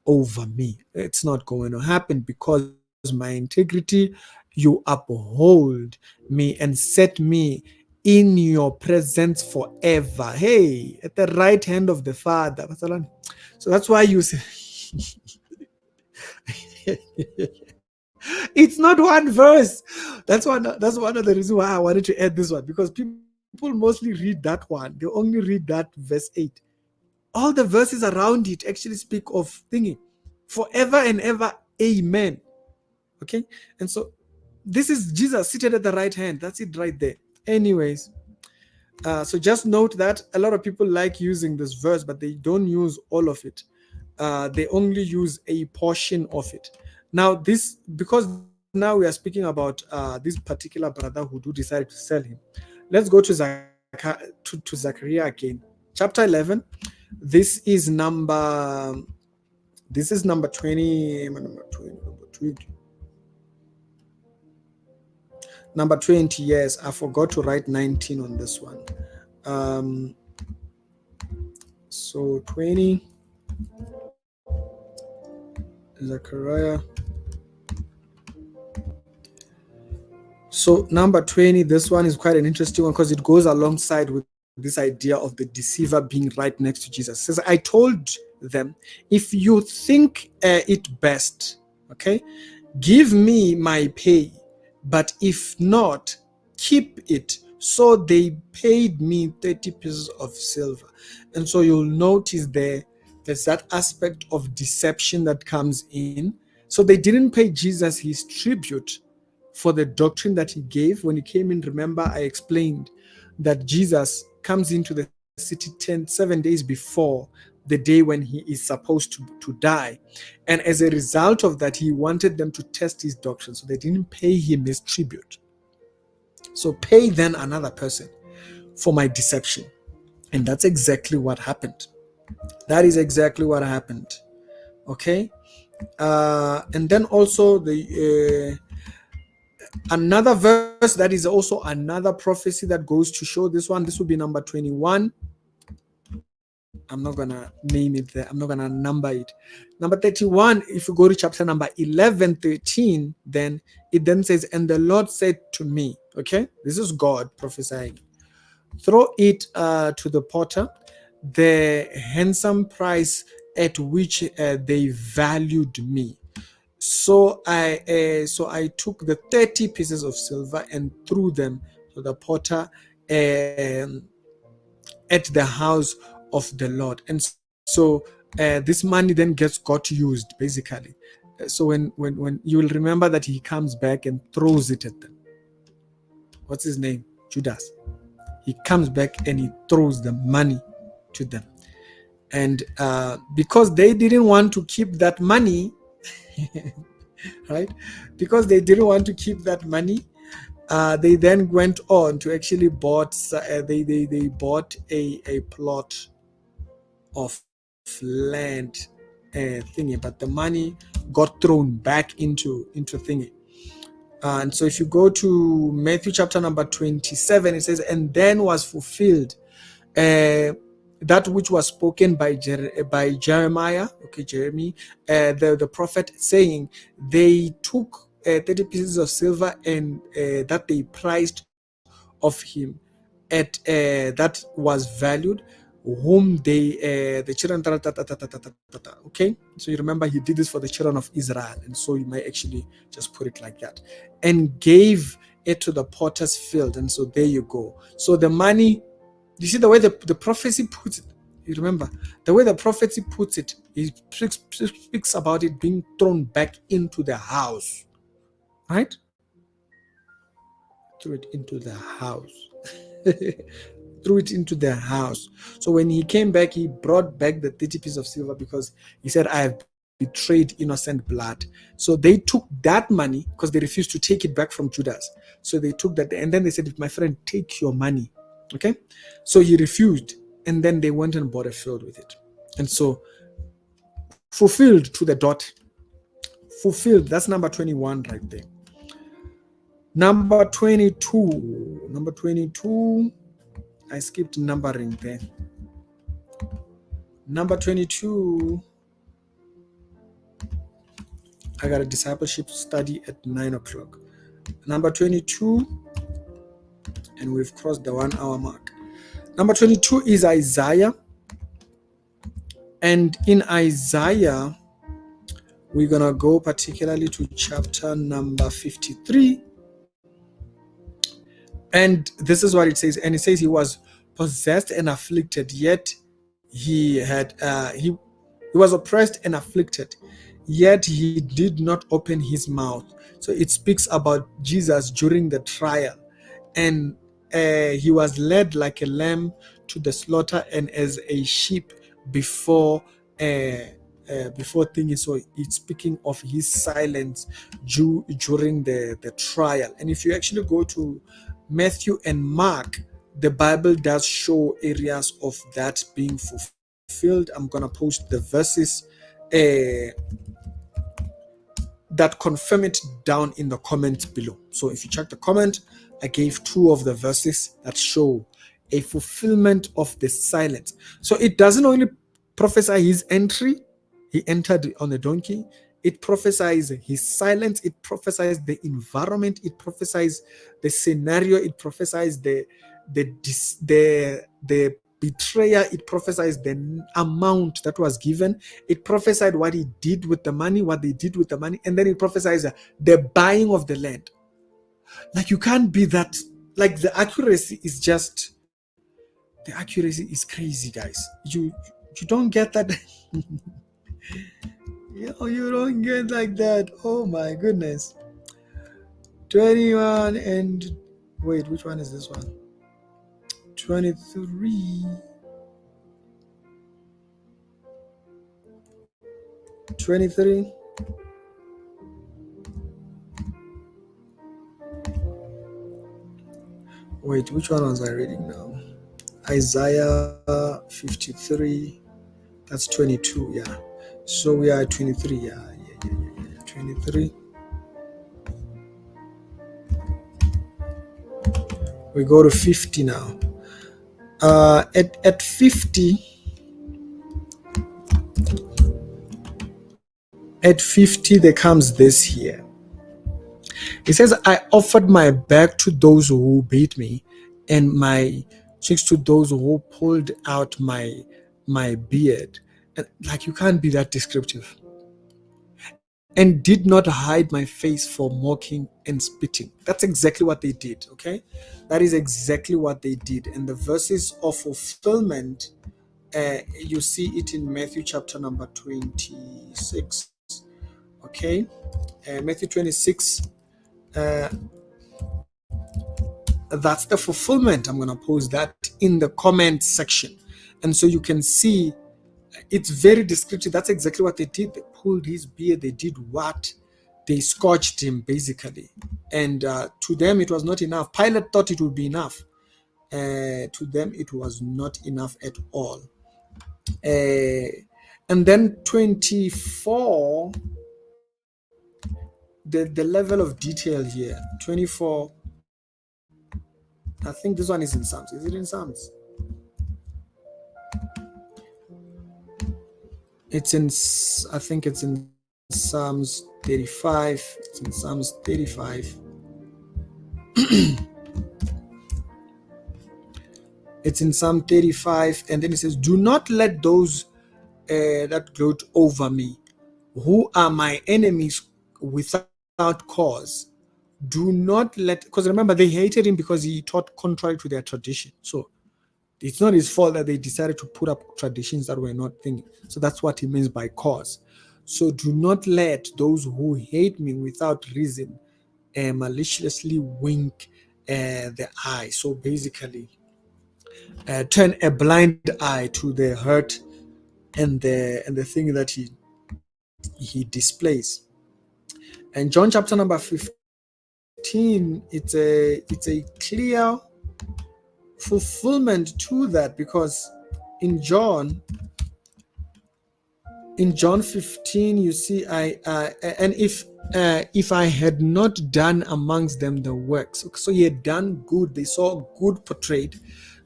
over me. It's not going to happen because my integrity, you uphold me and set me in your presence forever. Hey, at the right hand of the Father. So that's why you say it's not one verse. That's one of the reasons why I wanted to add this one, because people mostly read that one. They only read that verse 8. All the verses around it actually speak of thinking forever and ever. Amen. Okay. And so this is Jesus seated at the right hand. That's it right there. Anyways, so just note that a lot of people like using this verse, but they don't use all of it. They only use a portion of it. Now, this, because now we are speaking about this particular brother who do decide to sell him. Let's go to Zechariah again, chapter 11. This is number 20. Number 20. Yes, I forgot to write 19 on this one. So 20. Zechariah. So number 20, this one is quite an interesting one because it goes alongside with this idea of the deceiver being right next to Jesus. It says, I told them, if you think it best, okay, give me my pay, but if not, keep it. So they paid me 30 pieces of silver. And so you'll notice there's that aspect of deception that comes in. So they didn't pay Jesus his tribute for the doctrine that he gave. When he came in, remember I explained that Jesus comes into the city 7 days before the day when he is supposed to die. And as a result of that, he wanted them to test his doctrine. So they didn't pay him his tribute. So pay then another person for my deception. And that's exactly what happened. That is exactly what happened. Okay. And then also another verse that is also another prophecy that goes to show this one. This will be number 21. I'm not gonna name it there. I'm not gonna number it. Number 31, if you go to chapter number 11, 13, then it then says, and the Lord said to me, okay, this is God prophesying, throw it to the potter, the handsome price at which they valued me. So I took the 30 pieces of silver and threw them to the potter at the house of the Lord. And so this money then got used, basically. So when you will remember that he comes back and throws it at them. What's his name? Judas. He comes back and he throws the money to them. And because they didn't want to keep that money, right? Because they didn't want to keep that money, they then went on to actually bought they bought a plot of land thingy, but the money got thrown back into thingy. And so if you go to Matthew chapter number 27, it says, and then was fulfilled that which was spoken by Jeremiah, okay, Jeremy, the prophet, saying, they took 30 pieces of silver and that they priced of him at that was valued, whom they the children, okay. So you remember he did this for the children of Israel, and so you might actually just put it like that, and gave it to the potter's field. And so there you go. So the money, you see the way the prophecy puts it. You remember the way the prophecy puts it. He speaks about it being thrown back into the house, right? threw it into the house. Threw it into the house. So when he came back, he brought back the 30 pieces of silver because he said, I have betrayed innocent blood. So they took that money because they refused to take it back from Judas. So they took that and then they said, my friend, take your money. Okay. So he refused and then they went and bought a field with it. And so fulfilled to the dot. Fulfilled. That's number 21 right there. Number 22. Number 22. I skipped numbering there. Number 22. I got a discipleship study at 9 o'clock. Number 22. And we've crossed the 1 hour mark. Number 22 is Isaiah. And in Isaiah, we're going to go particularly to chapter number 53. And this is what it says. And it says he was possessed and afflicted, yet he was oppressed and afflicted, yet he did not open his mouth. So it speaks about Jesus during the trial. And he was led like a lamb to the slaughter, and as a sheep before thinking. So it's speaking of his silence during the trial. And if you actually go to Matthew and Mark, the Bible does show areas of that being fulfilled. I'm going to post the verses that confirm it down in the comments below. So if you check the comment, I gave 2 of the verses that show a fulfillment of the silence. So it doesn't only prophesy his entry, he entered on a donkey. It prophesies his silence. It prophesies the environment. It prophesies the scenario. It prophesies the betrayer. It prophesies the amount that was given. It prophesied what he did with the money, what they did with the money, and then it prophesies the buying of the land. Like, you can't be that. Like, the accuracy is crazy, guys. You don't get that. You don't get like that. Oh my goodness. 21 and wait, which one is this one? 23. 23. Wait, which one was I reading now? Isaiah 53. That's 22, yeah. So we are at 23, yeah. 23. We go to 50 now. At 50, there comes this here. It says, I offered my back to those who beat me, and my cheeks to those who pulled out my beard. And, like, you can't be that descriptive. And did not hide my face for mocking and spitting. That's exactly what they did, okay? That is exactly what they did. And the verses of fulfillment, you see it in Matthew chapter number 26, okay? Matthew 26, that's the fulfillment. I'm going to post that in the comment section. And so you can see it's very descriptive. That's exactly what they did. They pulled his beard. They did what? They scorched him, basically. And to them, it was not enough. Pilate thought it would be enough. To them, it was not enough at all. And then 24, the level of detail here. 24, I think this one is in Psalms. Is it in Psalms? I think it's in Psalms 35. It's in Psalms 35. It's in Psalm 35. And then it says, do not let those that gloat over me, who are my enemies without cause, do not let, because remember, they hated him because he taught contrary to their tradition. So it's not his fault that they decided to put up traditions that were not thinking. So that's what he means by cause. So do not let those who hate me without reason maliciously wink the eye. So basically, turn a blind eye to the hurt and the thing that he displays. And John chapter number 15, it's a clear fulfillment to that, because in John 15 you see, and if I had not done amongst them the works, so he had done good, they saw good portrayed,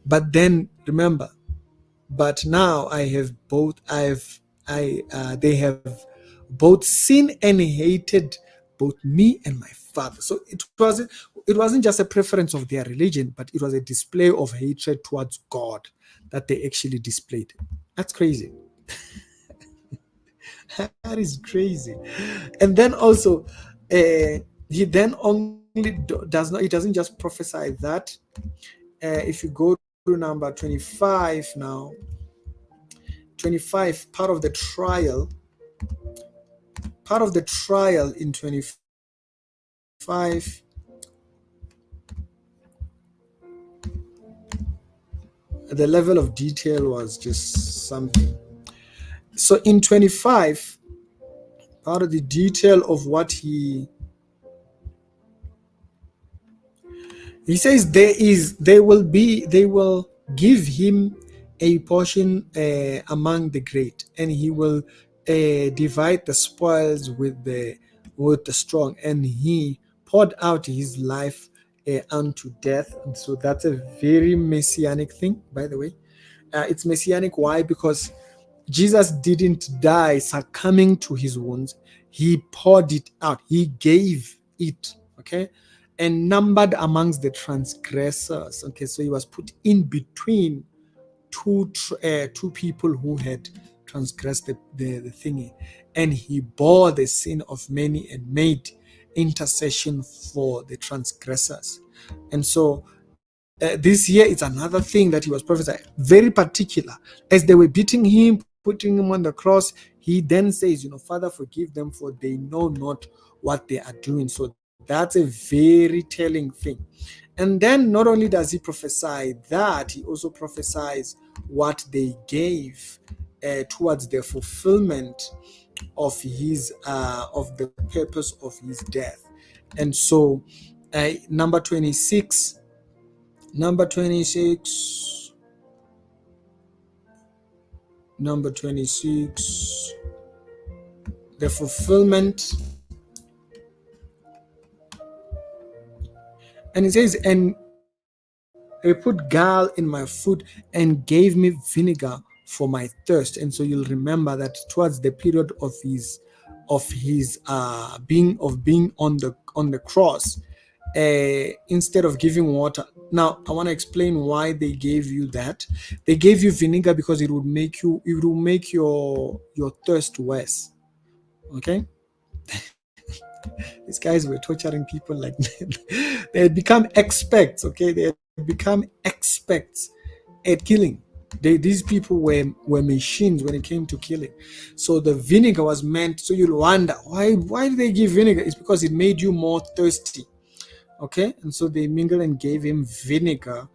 but then remember, but now they have both seen and hated both me and my Father. So it wasn't just a preference of their religion, but it was a display of hatred towards God that they actually displayed. That's crazy. That is crazy. And then also, he then only does not. He doesn't just prophesy that. If you go to number 25 now, 25, part of the trial in 25, the level of detail was just something. So in 25, part of the detail of what he says, they will give him a portion among the great, and he will divide the spoils with the strong, and he poured out his life unto death. And so that's a very messianic thing, by the way. It's messianic. Why? Because Jesus didn't die succumbing to his wounds. He poured it out. He gave it. Okay. And numbered amongst the transgressors. Okay. So he was put in between two people who had transgressed the thingy. And he bore the sin of many and made intercession for the transgressors. And so this year it's another thing that he was prophesying, very particular. As they were beating him, putting him on the cross, he then says, Father, forgive them, for they know not what they are doing. So that's a very telling thing. And then not only does he prophesy that, he also prophesies what they gave towards the fulfillment of his of the purpose of his death. And so number 26, number 26, the fulfillment. And it says, and they put gall in my food and gave me vinegar for my thirst. And so you'll remember that towards the period of his being on the cross, instead of giving water. Now I want to explain why they gave you that. They gave you vinegar because it will make your thirst worse. Okay. These guys were torturing people like they had become experts. Okay, they had become experts at killing. These people were machines when it came to killing. So the vinegar was meant. So you'll wonder why did they give vinegar? It's because it made you more thirsty. Okay, and so they mingled and gave him vinegar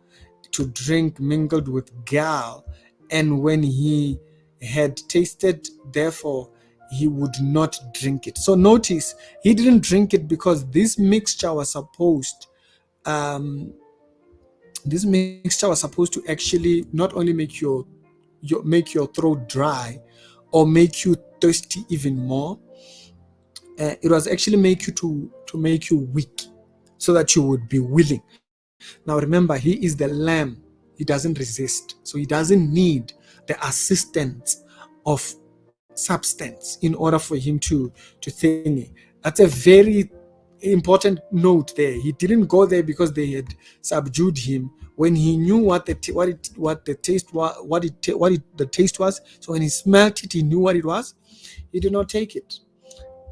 to drink, mingled with gall, and when he had tasted, therefore he would not drink it. So notice, he didn't drink it because this mixture was supposed to actually not only make your throat dry or make you thirsty even more. It was actually make you to make you weak, so that you would be willing. Now remember, he is the lamb. He doesn't resist, so he doesn't need the assistance of substance in order for him to thingy. That's a very important note there. He didn't go there because they had subdued him. When he knew what the taste was, so when he smelt it, he knew what it was. He did not take it.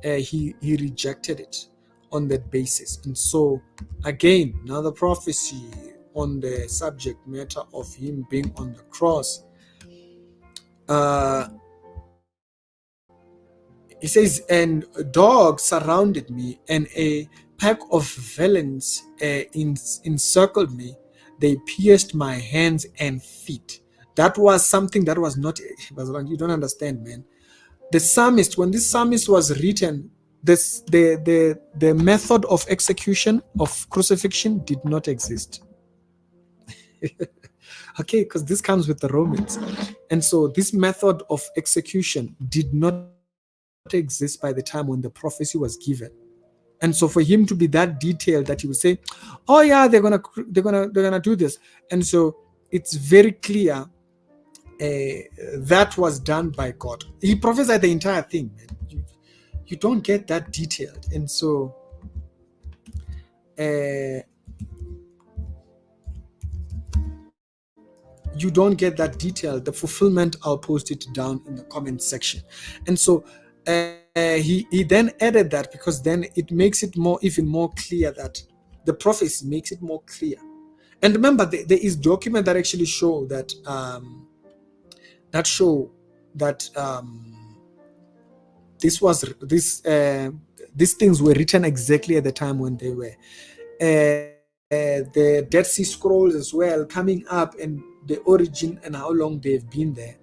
He rejected it on that basis. And so again, another prophecy on the subject matter of him being on the cross. He says, and dogs surrounded me, and a pack of villains encircled me. They pierced my hands and feet. That was something that was not, you don't understand, man. The psalmist, when this psalmist was written, the method of execution, of crucifixion, did not exist. Okay, because this comes with the Romans. And so this method of execution did not exist by the time when the prophecy was given. And so for him to be that detailed that he would say, oh yeah, they're gonna do this. And so it's very clear that was done by God. He prophesied the entire thing, man. You don't get that detailed. And so you don't get that detailed. The fulfillment, I'll post it down in the comment section. And so he then added that, because then it makes it even more clear, that the prophecy makes it more clear. And remember, there is document that actually show that these things were written exactly at the time when they were. The Dead Sea Scrolls as well coming up, and the origin and how long they've been there.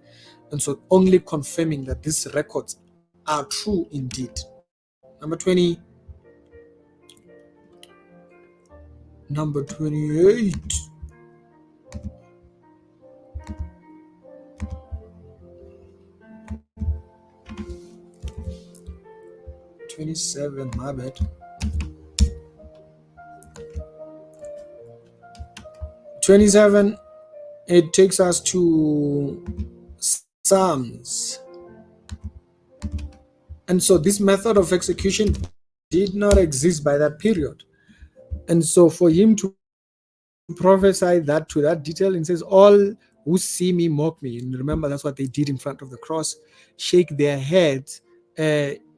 And so only confirming that these records are true indeed. Number 28. 27, my bad. 27, it takes us to Psalms. And so this method of execution did not exist by that period. And so for him to prophesy that to that detail, and says, all who see me mock me. And remember, that's what they did in front of the cross, shake their heads.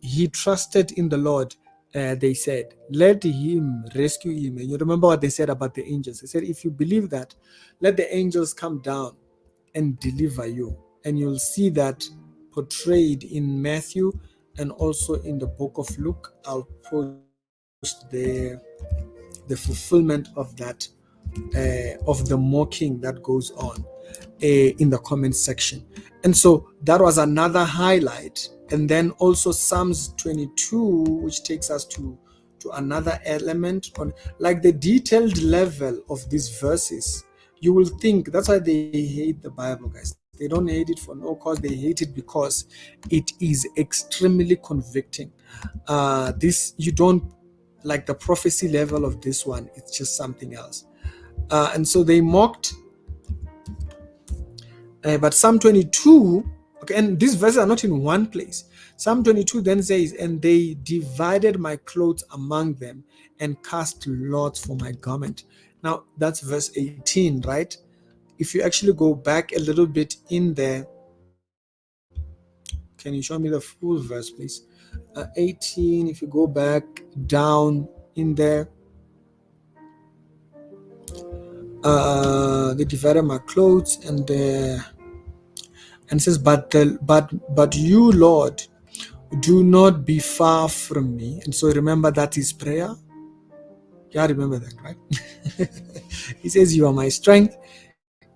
He trusted in the Lord. They said, let him rescue him. And you remember what they said about the angels. They said, if you believe that, let the angels come down and deliver you. And you'll see that portrayed in Matthew and also in the book of Luke. I'll post the fulfillment of that, of the mocking that goes on in the comment section. And so that was another highlight. And then also Psalms 22, which takes us to another element on like the detailed level of these verses. You will think that's why they hate the Bible, guys. They don't hate it for no cause. They hate it because it is extremely convicting. This, you don't like the prophecy level of this one. It's just something else. And so they mocked. But Psalm 22, okay, and these verses are not in one place. Psalm 22 then says, and they divided my clothes among them and cast lots for my garment. Now, that's verse 18, right? If you actually go back a little bit in there, can you show me the full verse, please? 18, if you go back down in there, they divided my clothes, and says, but you, Lord, do not be far from me. And so remember, that is prayer. Yeah, remember that, right? He says, you are my strength.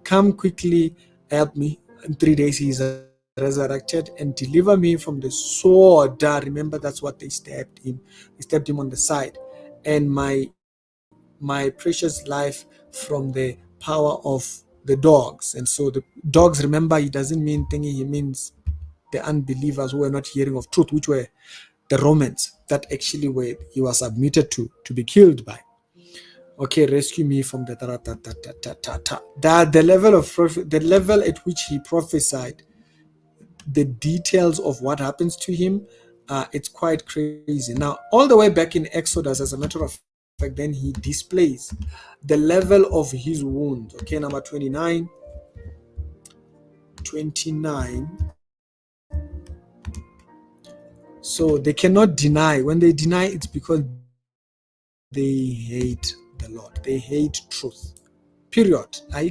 Come quickly, help me. In 3 days he is resurrected, and deliver me from the sword. Remember, that's what they stabbed him. They stabbed him on the side. And my precious life from the power of the dogs. And so the dogs, remember, he doesn't mean thingy, he means the unbelievers who were not hearing of truth, which were the Romans that actually he was submitted to be killed by. Okay, rescue me from the the level at which he prophesied the details of what happens to him. It's quite crazy. Now, all the way back in Exodus, as a matter of fact, then he displays the level of his wounds. Okay, number 29. So they cannot deny. When they deny, it's because they hate the Lord. They hate truth. Period. There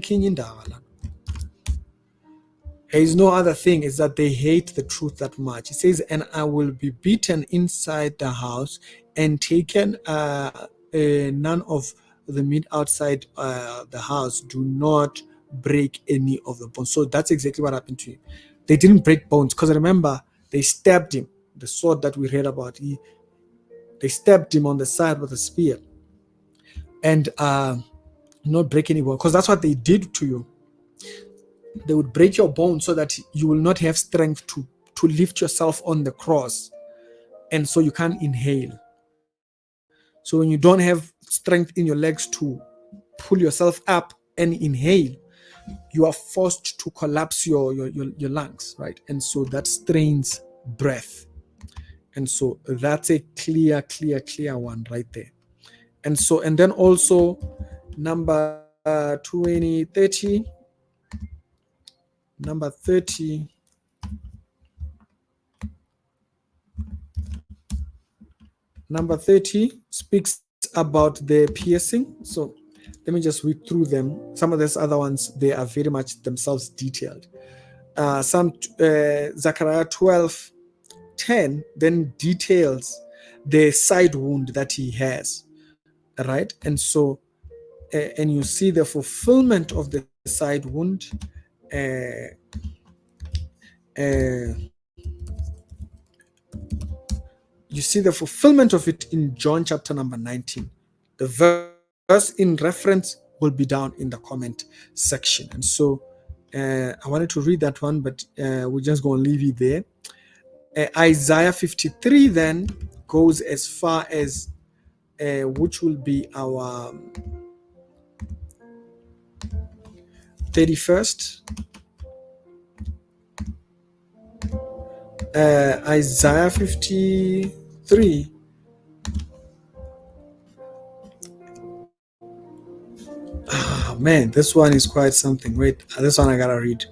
is no other thing. Is that they hate the truth that much. It says, and I will be beaten inside the house, and taken none of the meat outside the house. Do not break any of the bones. So that's exactly what happened to him. They didn't break bones because remember, they stabbed him. The sword that we read about, they stabbed him on the side with a spear, and not break any bone, because that's what they did to you. They would break your bones so that you will not have strength to lift yourself on the cross, and so you can't inhale. So when you don't have strength in your legs to pull yourself up and inhale, you are forced to collapse your lungs, right? And so that strains breath. And so that's a clear one right there. And so, and then also number 30, number 30, number 30 speaks about the piercing. So let me just read through them. Some of these other ones, they are very much themselves detailed. Zechariah 12:10 then details the side wound that he has, right? And so, and you see the fulfillment of the side wound. You see the fulfillment of it in John chapter number 19. The verse in reference will be down in the comment section. And so I wanted to read that one, but we're just going to leave it there. Isaiah 53 then goes as far as which will be our 31st. Isaiah 53. Ah, man, this one is quite something. Wait, this one I gotta read.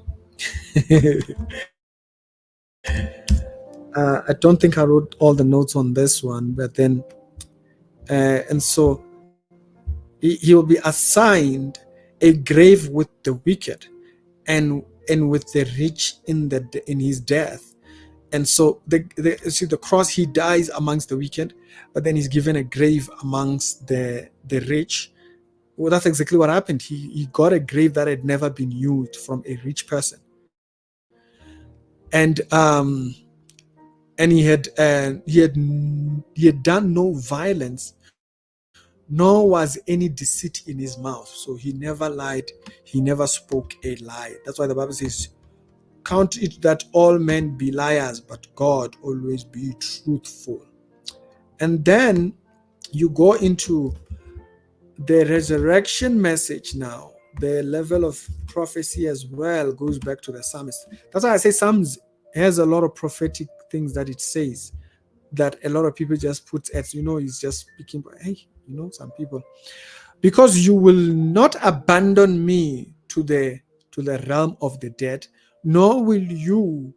I don't think I wrote all the notes on this one, but then, and so he will be assigned a grave with the wicked, and with the rich in his death. And so see the cross, he dies amongst the wicked, but then he's given a grave amongst the rich. Well, that's exactly what happened. He got a grave that had never been used from a rich person, and he had done no violence, nor was any deceit in his mouth. So he never lied, he never spoke a lie. That's why the Bible says, count it that all men be liars, but God always be truthful. And then you go into the resurrection message now. The level of prophecy as well goes back to the psalmist. That's why I say Psalms has a lot of prophetic things that it says that a lot of people just put as, he's just speaking, hey, some people, because you will not abandon me to the realm of the dead, nor will you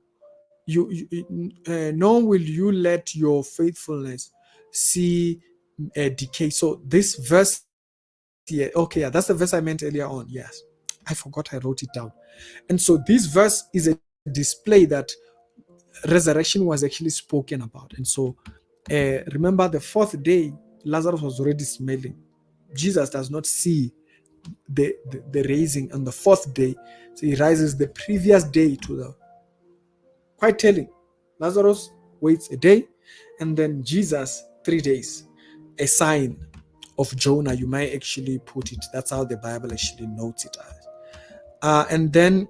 let your faithfulness see decay. So this verse here, okay, yeah, that's the verse I meant earlier on. Yes, I forgot I wrote it down. And so this verse is a display that resurrection was actually spoken about. And so remember, the fourth day Lazarus was already smelling. Jesus does not see the raising on the fourth day, so he rises the previous day to the, quite telling. Lazarus waits a day, and then Jesus 3 days, a sign of Jonah, you might actually put it. That's how the Bible actually notes it as. And then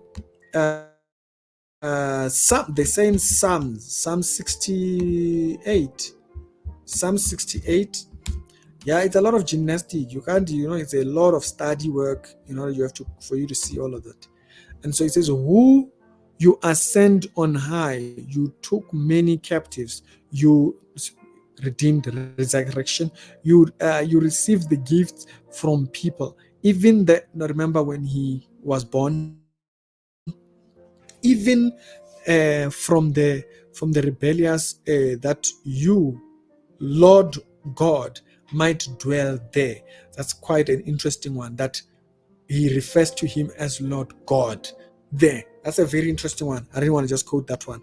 they say in Psalm 68. Psalm 68. Yeah, it's a lot of gymnastics. You can't, it's a lot of study work, you have to, for you to see all of that. And so it says, who you ascend on high, you took many captives, you redeemed resurrection, you received the gifts from people. Even remember when he was born, even from the rebellious, that you, Lord God, might dwell there. That's quite an interesting one, that he refers to him as Lord God. there. That's a very interesting one. I didn't want to just quote that one.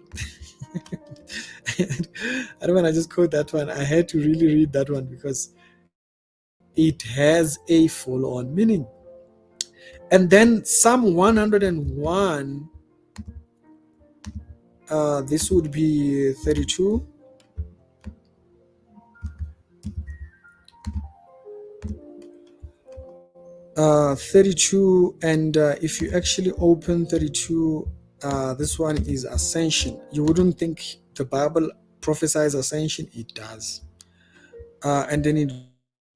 I don't want to just quote that one. I had to really read that one because it has a full-on meaning. And then Psalm 101, this would be 32. 32, and if you actually open 32, this one is ascension. You wouldn't think the Bible prophesies ascension. It does. And then it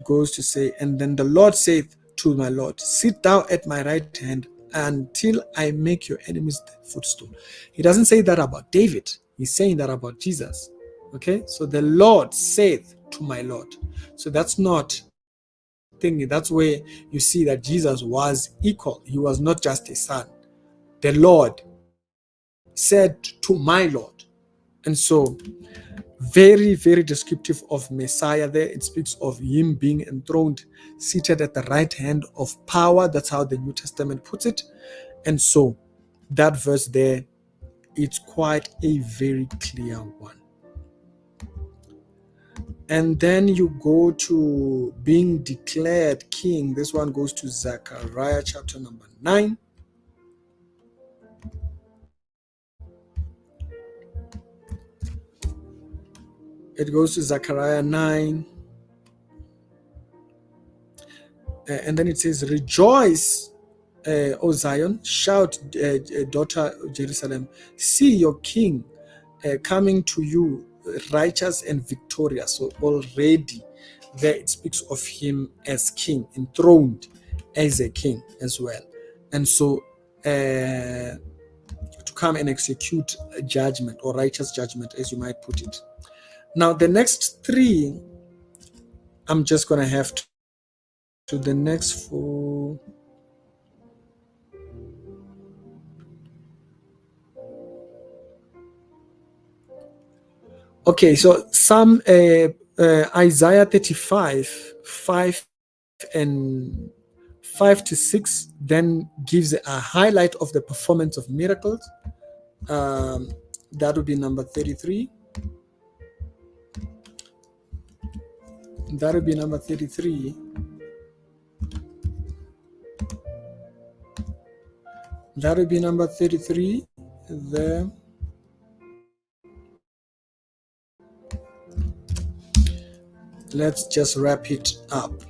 goes to say, and then the Lord saith to my Lord, sit thou at my right hand until I make your enemies the footstool. He doesn't say that about David. He's saying that about Jesus. Okay, so the Lord saith to my Lord. So that's not thing. That's where you see that Jesus was equal. He was not just a son. The Lord said to my Lord. And so very, very descriptive of Messiah there. It speaks of him being enthroned, seated at the right hand of power. That's how the New Testament puts it. And so that verse there, it's quite a very clear one. And then you go to being declared king. This one goes to Zechariah chapter number 9. It goes to Zechariah 9. And then it says, rejoice, O Zion, shout, daughter Jerusalem, see your king coming to you, righteous and victorious. So already there it speaks of him as king, enthroned as a king as well. And so to come and execute judgment or righteous judgment, as you might put it. Now the next three, I'm just going to have to the next four. Okay, so some Isaiah 35, 5 and 5 to 6 then gives a highlight of the performance of miracles. That would be number 33. That would be number 33. That would be number 33 there. Let's just wrap it up.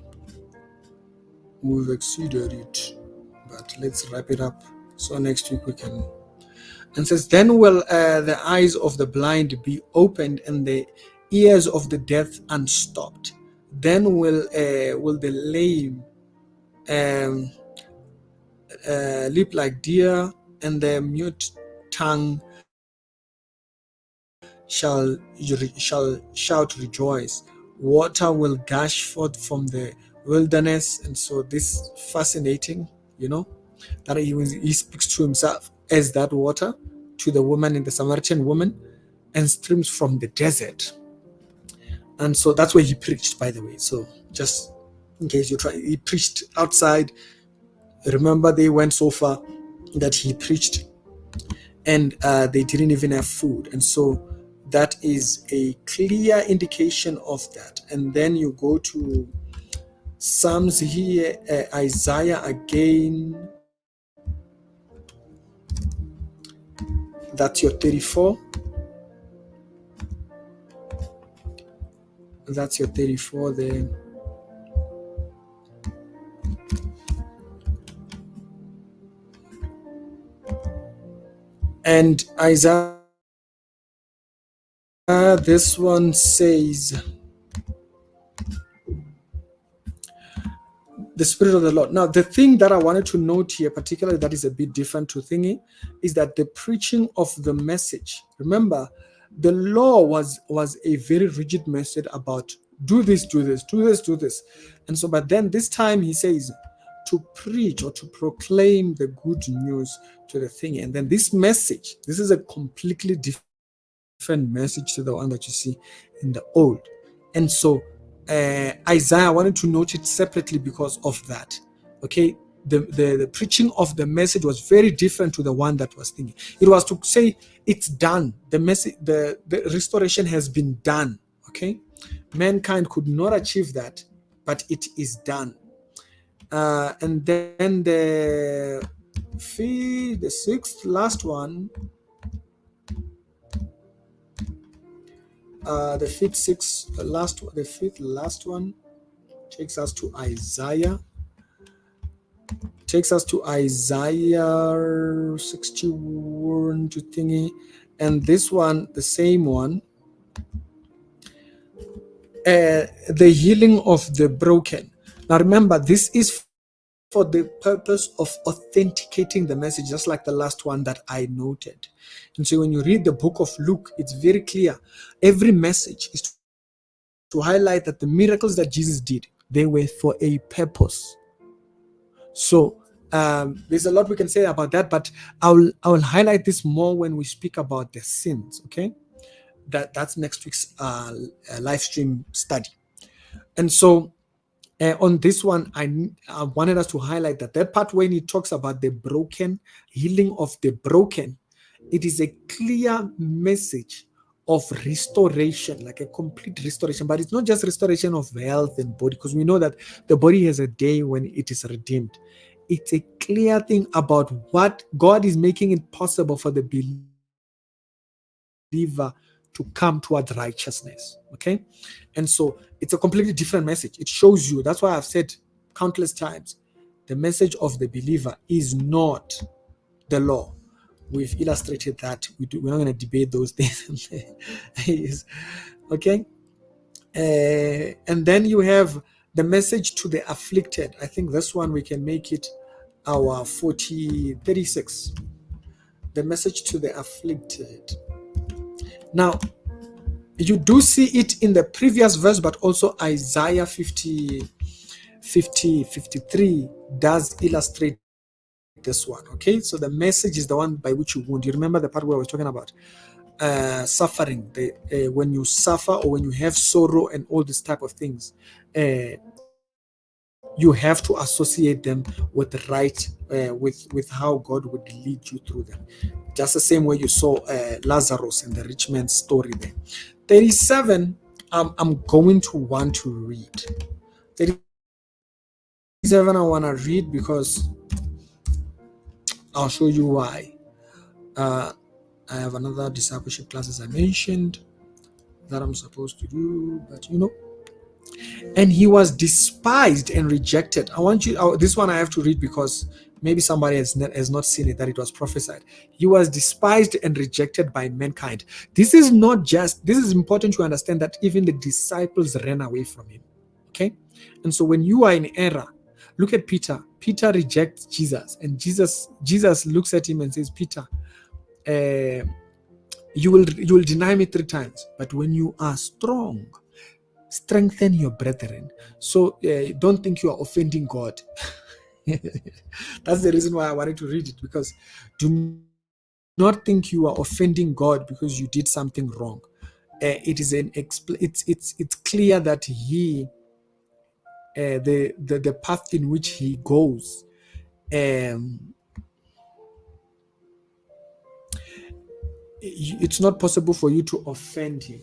We've exceeded it, but let's wrap it up so next week we can. And says, then will the eyes of the blind be opened and the ears of the deaf unstopped. Then will the lame leap like deer, and the mute tongue shall shout rejoice. Water will gush forth from the wilderness. And so this fascinating, that he speaks to himself as that water to the woman in the Samaritan woman, and streams from the desert. And so that's where he preached, by the way. So just in case you try, he preached outside. Remember, they went so far that he preached and they didn't even have food. And so that is a clear indication of that. And then you go to Psalms here, Isaiah again. That's your 34. That's your 34 there. And Isaiah, this one says, the Spirit of the Lord. Now, the thing that I wanted to note here, particularly that is a bit different to thingy, is that the preaching of the message. Remember, the law was a very rigid message about do this, do this, do this, do this. And so, but then this time he says to preach or to proclaim the good news to the thing. And then this message, this is a completely different message to the one that you see in the old. And so Isaiah wanted to note it separately because of that. Okay, the preaching of the message was very different to the one that was thinking. It was to say it's done. The message, the restoration has been done. Okay, mankind could not achieve that, but it is done. And then the sixth last one, the fifth last one takes us to Isaiah. Takes us to Isaiah 61 to thingy, and this one, the same one, the healing of the broken. Now remember, this is for the purpose of authenticating the message, just like the last one that I noted. And so when you read the book of Luke, it's very clear. Every message is to highlight that the miracles that Jesus did, they were for a purpose. So there's a lot we can say about that, but I will highlight this more when we speak about the sins. Okay, that's next week's live stream study. And so on this one, I wanted us to highlight that part when he talks about the broken, healing of the broken. It is a clear message of restoration, like a complete restoration. But it's not just restoration of health and body, because we know that the body has a day when it is redeemed. It's a clear thing about what God is making it possible for the believer to come towards righteousness. Okay, and so it's a completely different message. It shows you. That's why I've said countless times, the message of the believer is not the law. We've illustrated that. We're not going to debate those things. Okay, and then you have the message to the afflicted. I think this one we can make it our 36. The message to the afflicted. Now, you do see it in the previous verse, but also Isaiah 53 does illustrate this one. Okay, so the message is the one by which you wound. You remember the part where I was talking about suffering, when you suffer or when you have sorrow and all this type of things, you have to associate them with the right, with how God would lead you through them. Just the same way you saw Lazarus and the rich man's story there. 37, I'm going to want to read. 37 I want to read because I'll show you why. I have another discipleship class, as I mentioned, that I'm supposed to do, but and he was despised and rejected. I want you, this one I have to read because maybe somebody has not seen it, that it was prophesied. He was despised and rejected by mankind. This is important to understand that even the disciples ran away from him. Okay, and so when you are in error, look at Peter. Peter rejects Jesus, and Jesus looks at him and says, Peter, you will deny me 3 times, but when you are strong, strengthen your brethren. So don't think you are offending God. That's the reason why I wanted to read it, because do not think you are offending God because you did something wrong. It is it's clear that he the path in which he goes, it's not possible for you to offend him.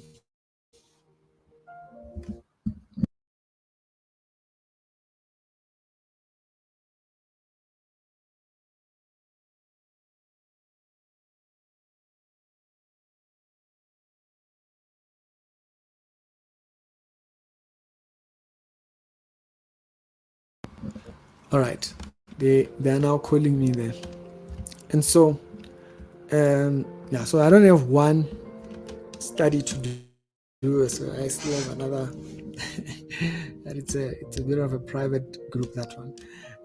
All right, they are now calling me there, and so so I don't have one study to do, so I still have another. And it's a bit of a private group, that one.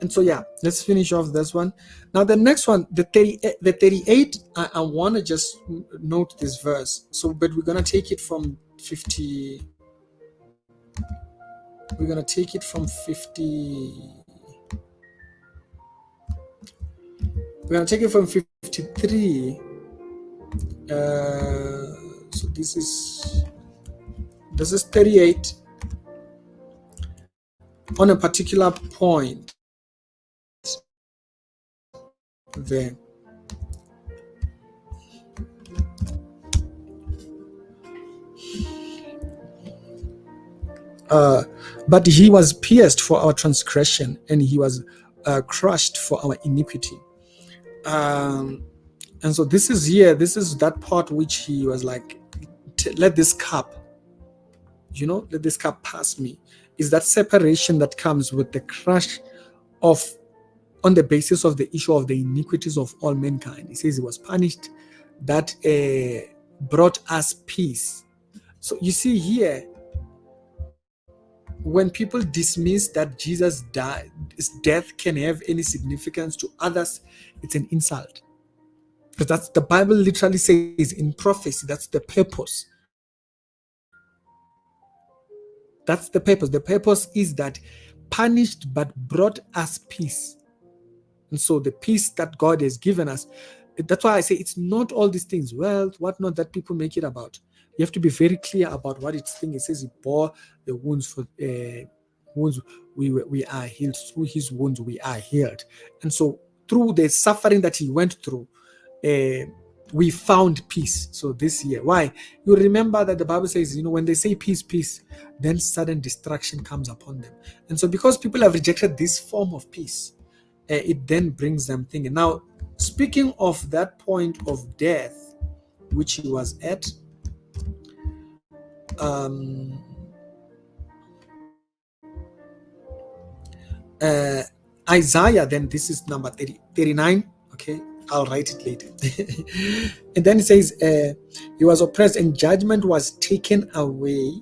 And so let's finish off this one. Now the next one, the 38, I want to just note this verse. So, but we're gonna take it from 50. We're gonna take it from 50. We're gonna take it from 53. So this is 38 on a particular point. there. But he was pierced for our transgression, and he was crushed for our iniquity. And so this is here, this is that part which he was like, let this cup, let this cup pass me. Is that separation that comes with the crush of, on the basis of the issue of the iniquities of all mankind. He says he was punished, that brought us peace. So you see here, when people dismiss that Jesus died, his death can have any significance to others, it's an insult. Because that's the Bible literally says in prophecy, that's the purpose. That's the purpose. The purpose is that punished but brought us peace. And so the peace that God has given us, that's why I say it's not all these things, wealth, whatnot, that people make it about. You have to be very clear about what it's saying. It says he bore the wounds for wounds, we are healed. Through his wounds we are healed. And so through the suffering that he went through, we found peace. So this year, why? You remember that the Bible says, when they say peace, peace, then sudden destruction comes upon them. And so because people have rejected this form of peace, it then brings them thinking. Now, speaking of that point of death, which he was at, Isaiah, then this is number 39. Okay, I'll write it later. And then it says, he was oppressed and judgment was taken away.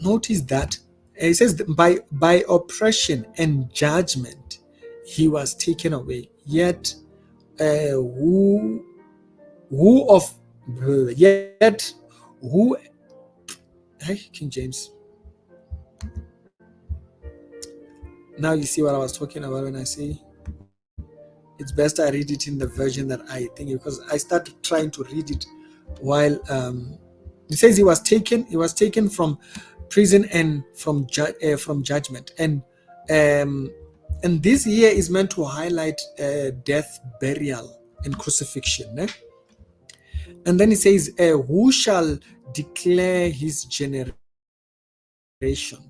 Notice that it says by oppression and judgment he was taken away. Yet who of yet who hey, King James. Now you see what I was talking about when I say it's best I read it in the version that I think, because I started trying to read it while it says he was taken from prison and from judgment, and this here is meant to highlight death, burial, and crucifixion. And then it says, who shall declare his generation,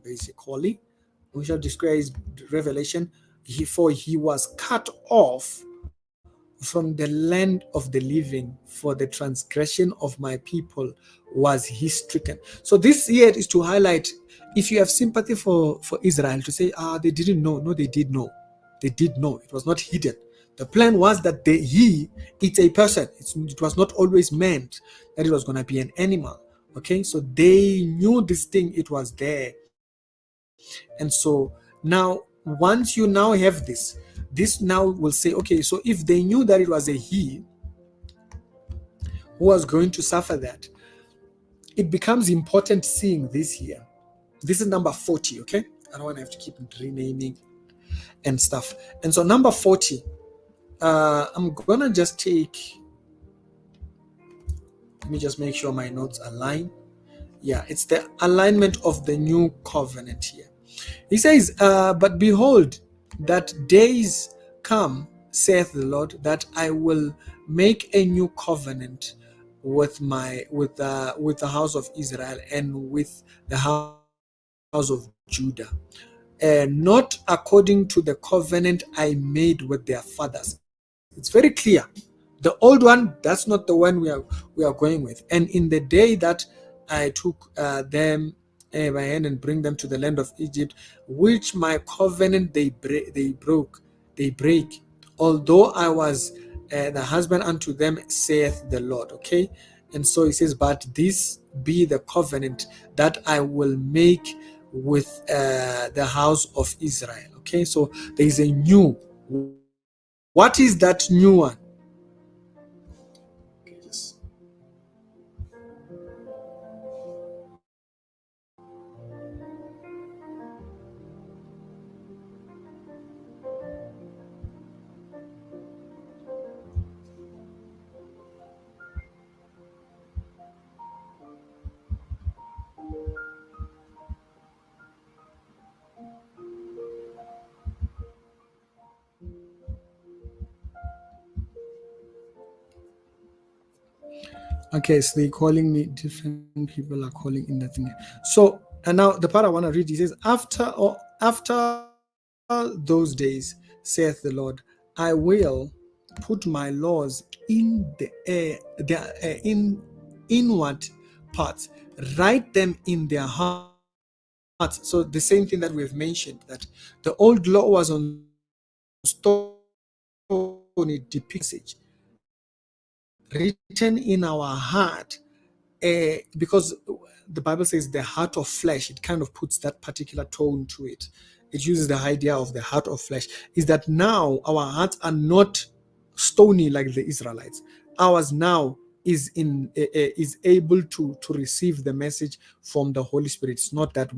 basically. We shall declare his revelation. For he was cut off from the land of the living, for the transgression of my people was he stricken. So this here is to highlight, if you have sympathy for Israel, to say, they didn't know. No, they did know. They did know. It was not hidden. The plan was that it's a person. It was not always meant that it was going to be an animal. Okay, so they knew this thing, it was there. And so now, once you now have this now will say, okay, so if they knew that it was a he who was going to suffer that, it becomes important seeing this here. This is number 40, okay? I don't want to have to keep renaming and stuff. And so number 40, I'm gonna just take, let me just make sure my notes align. Yeah, it's the alignment of the new covenant here. He says, but behold, that days come, saith the Lord, that I will make a new covenant with the house of Israel and with the house of Judah, not according to the covenant I made with their fathers. It's very clear. The old one, that's not the one we are going with. And in the day that I took them by hand and bring them to the land of Egypt, which my covenant they break, although I was the husband unto them, saith the Lord. Okay, and so he says, but this be the covenant that I will make with the house of Israel. Okay, so there is a new. What is that new one? Okay, Okay, so they're calling me, different people are calling in the thing. So, and now the part I want to read, it says, after those days, saith the Lord, I will put my laws in in inward parts, write them in their hearts. So the same thing that we've mentioned, that the old law was on stone, it depicts the message written in our heart, because the Bible says the heart of flesh, it kind of puts that particular tone to it. It uses the idea of the heart of flesh, is that now our hearts are not stony like the Israelites. Ours now is able to receive the message from the Holy Spirit. It's not that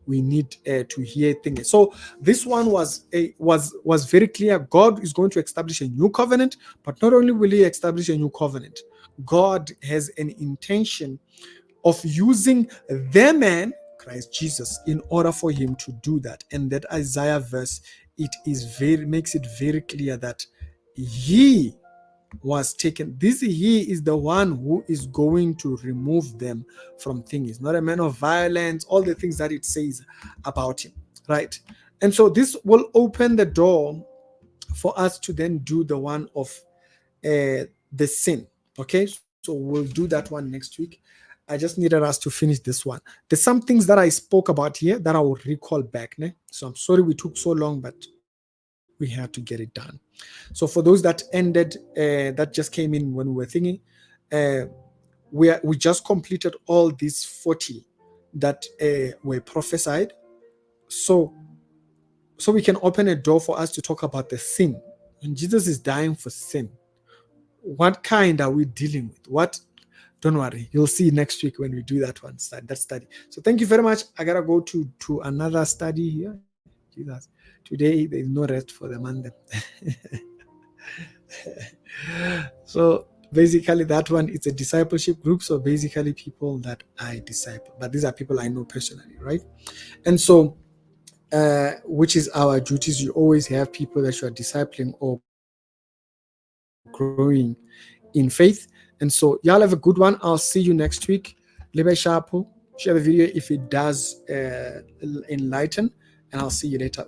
we need to hear things. So this one was very clear. God is going to establish a new covenant, but not only will He establish a new covenant, God has an intention of using the man Christ Jesus in order for Him to do that. And that Isaiah verse, makes it very clear that He was taken. This He is the one who is going to remove them from things. He's not a man of violence, all the things that it says about Him, right? And so this will open the door for us to then do the one of the sin. Okay, so we'll do that one next week. I just needed us to finish this one. There's some things that I spoke about here that I will recall back. Ne? So I'm sorry we took so long, but we had to get it done. So for those that ended, that just came in when we were thinking, uh, we just completed all these 40 that were prophesied. So we can open a door for us to talk about the sin. When Jesus is dying for sin, what kind are we dealing with? What? Don't worry, you'll see next week when we do that one, that study. So thank you very much. I gotta go to another study here. Jesus, today there is no rest for the Monday. So basically, that one is a discipleship group. So basically, people that I disciple, but these are people I know personally, right? And so, which is our duties. You always have people that you are discipling or growing in faith. And so, y'all have a good one. I'll see you next week. Live sharp. Share the video if it does enlighten. And I'll see you later.